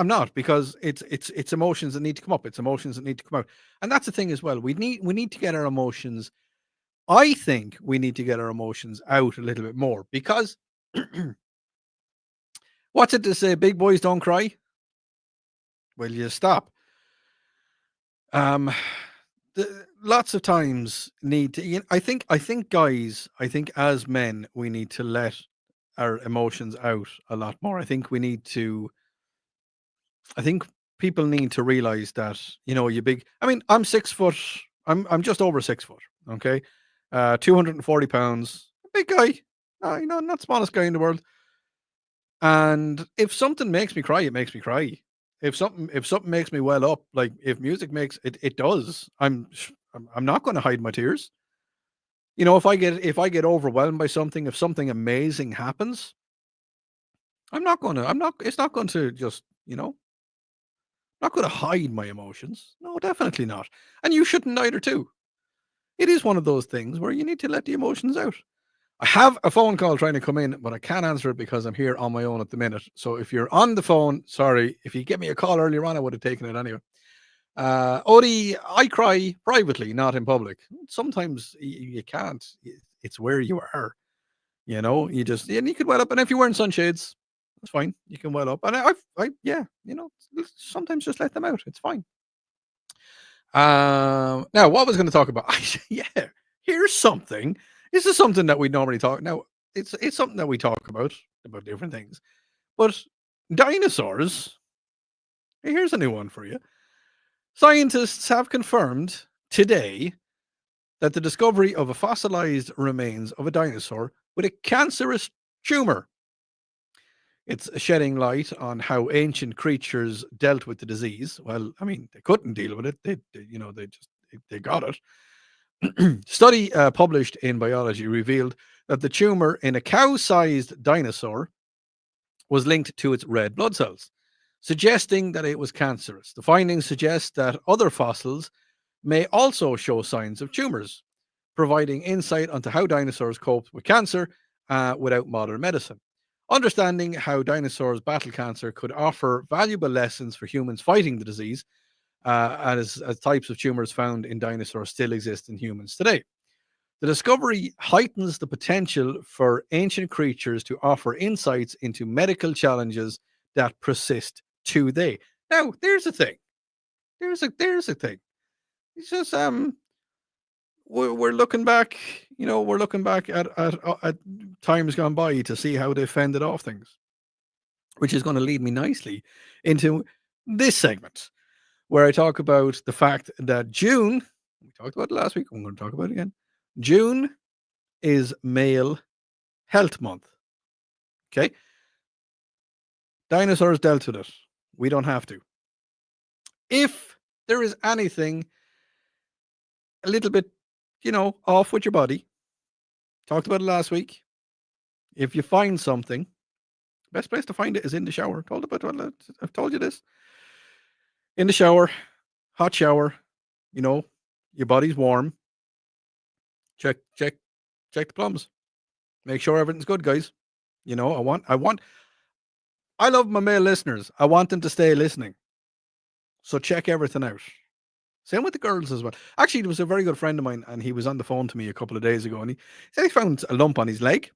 not, because it's emotions that need to come up. It's emotions that need to come out, and that's the thing as well. We need to get our emotions. I think we need to get our emotions out a little bit more because what's it to say? Big boys don't cry. Well, you stop. Lots of times need to. I think guys. I think as men we need to let our emotions out a lot more. I think we need to. I think people need to realize that, you big. I mean, I'm 6 foot. I'm just over 6 foot. Okay, 240 pounds, big guy. Not the smallest guy in the world. And if something makes me cry, it makes me cry. If something makes me well up, like if music makes it does. I'm not going to hide my tears. If I get overwhelmed by something, if something amazing happens, it's not going to just, not going to hide my emotions. No, definitely not. And you shouldn't either too. It is one of those things where you need to let the emotions out. I have a phone call trying to come in, but I can't answer it because I'm here on my own at the minute. So if you're on the phone, sorry. If you get me a call earlier on, I would have taken it anyway. Odi, I cry privately, not in public. Sometimes you can't. It's where you are. You just, and you could well up. And if you're wearing sunshades, that's fine. You can well up. And yeah, sometimes just let them out. It's fine. Now, what was going to talk about? Yeah, here's something. This is something that we normally talk. Now, it's something that we talk about different things. But dinosaurs. Here's a new one for you. Scientists have confirmed today that the discovery of a fossilized remains of a dinosaur with a cancerous tumor. It's shedding light on how ancient creatures dealt with the disease. Well, I mean, they couldn't deal with it. They got it. Study published in Biology revealed that the tumor in a cow-sized dinosaur was linked to its red blood cells, suggesting that it was cancerous. The findings suggest that other fossils may also show signs of tumors, providing insight onto how dinosaurs coped with cancer without modern medicine. Understanding how dinosaurs battle cancer could offer valuable lessons for humans fighting the disease, as types of tumors found in dinosaurs still exist in humans today. The discovery heightens the potential for ancient creatures to offer insights into medical challenges that persist today. Now, there's a thing. There's a thing. It's just we're looking back. We're looking back at times gone by to see how they fended off things. which is going to lead me nicely into this segment where I talk about the fact that June, we talked about it last week, I'm going to talk about it again. June is Male Health Month. Okay. Dinosaurs dealt with it. We don't have to. If there is anything a little bit, off with your body, talked about it last week. If you find something, best place to find it is in the shower. I've told you this. In the shower, hot shower, your body's warm. Check the plums. Make sure everything's good, guys. I love my male listeners. I want them to stay listening. So check everything out. Same with the girls as well. Actually, there was a very good friend of mine, and he was on the phone to me a couple of days ago, and he said he found a lump on his leg.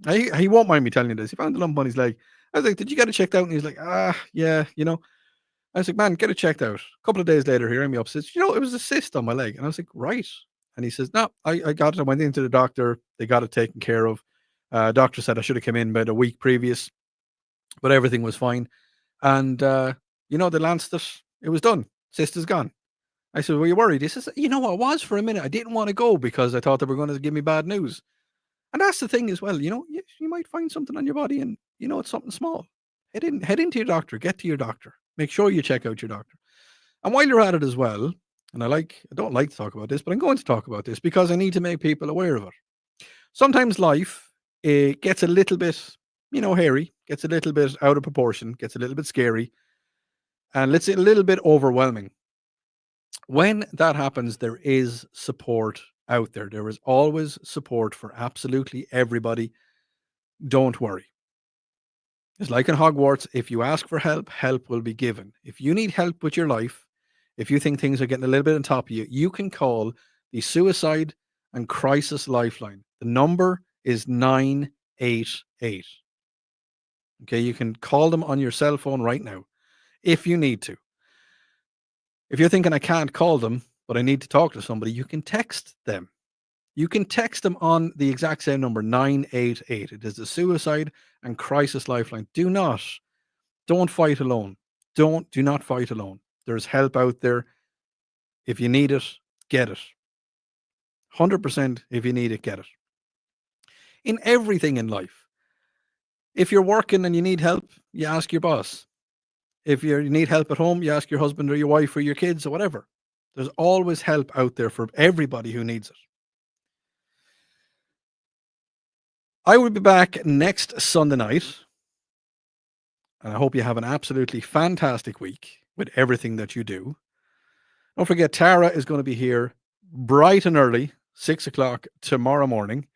He won't mind me telling you this. He found a lump on his leg. I was like, "Did you get it checked out?" And he's like, yeah, I was like, "Man, get it checked out." A couple of days later, he rang me up, says, "It was a cyst on my leg." And I was like, "Right." And he says, "No, I got it. I went into the doctor. They got it taken care of. Doctor said I should have come in about a week previous, but everything was fine. And, they lanced it. It was done. Cyst is gone." I said, "Were you worried?" He says, I was for a minute. I didn't want to go because I thought they were going to give me bad news. And that's the thing as well. You might find something on your body and, it's something small. Head into your doctor. Get to your doctor. Make sure you check out your doctor. And while you're at it as well, and I don't like to talk about this, but I'm going to talk about this because I need to make people aware of it. Sometimes life, it gets a little bit, hairy, gets a little bit out of proportion, gets a little bit scary, and let's say a little bit overwhelming. When that happens, there is support out there. There is always support for absolutely everybody. Don't worry. It's like in Hogwarts. If you ask for help, help will be given. If you need help with your life, if you think things are getting a little bit on top of you, you can call the Suicide and Crisis Lifeline. The number is 988. Okay, you can call them on your cell phone right now if you need to. If you're thinking I can't call them, but I need to talk to somebody, you can text them. You can text them on the exact same number, 988. It is the Suicide and Crisis Lifeline. Don't fight alone. Do not fight alone. There's help out there. If you need it, get it. 100% if you need it, get it. In everything in life. If you're working and you need help, you ask your boss. If you need help at home, you ask your husband or your wife or your kids or whatever. There's always help out there for everybody who needs it. I will be back next Sunday night. And I hope you have an absolutely fantastic week with everything that you do. Don't forget, Tara is going to be here bright and early, 6 o'clock tomorrow morning.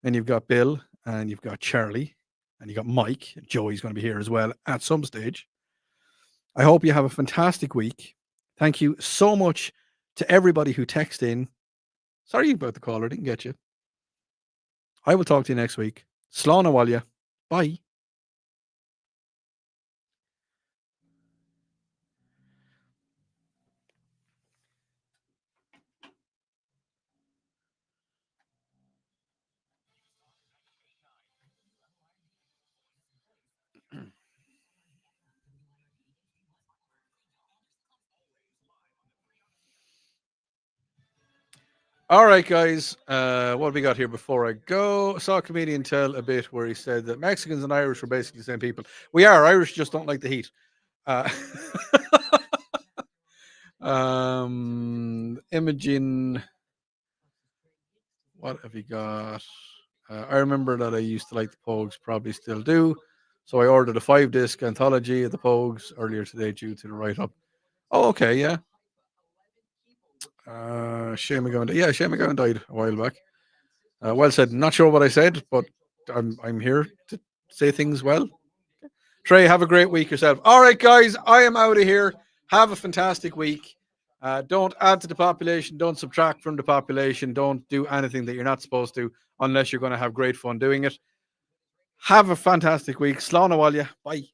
And you've got Bill and you've got Charlie and you've got Mike. Joey's going to be here as well at some stage. I hope you have a fantastic week. Thank you so much to everybody who texted in. Sorry about the caller, didn't get you. I will talk to you next week. Slán Awalia. Bye. All right, guys. What have we got here before I go? I saw a comedian tell a bit where he said that Mexicans and Irish were basically the same people. We are. Irish just don't like the heat. Imogen, what have you got? I remember that I used to like the Pogues, probably still do. So I ordered a 5-disc anthology of the Pogues earlier today due to the write-up. Oh, okay, yeah. Shane McGowan. Yeah, Shane McGowan died a while back. Well said. Not sure what I said, but I'm here to say things well. Trey, have a great week yourself. All right, guys, I am out of here. Have a fantastic week. Don't add to the population. Don't subtract from the population. Don't do anything that you're not supposed to unless you're going to have great fun doing it. Have a fantastic week. Slán Awalia. Bye.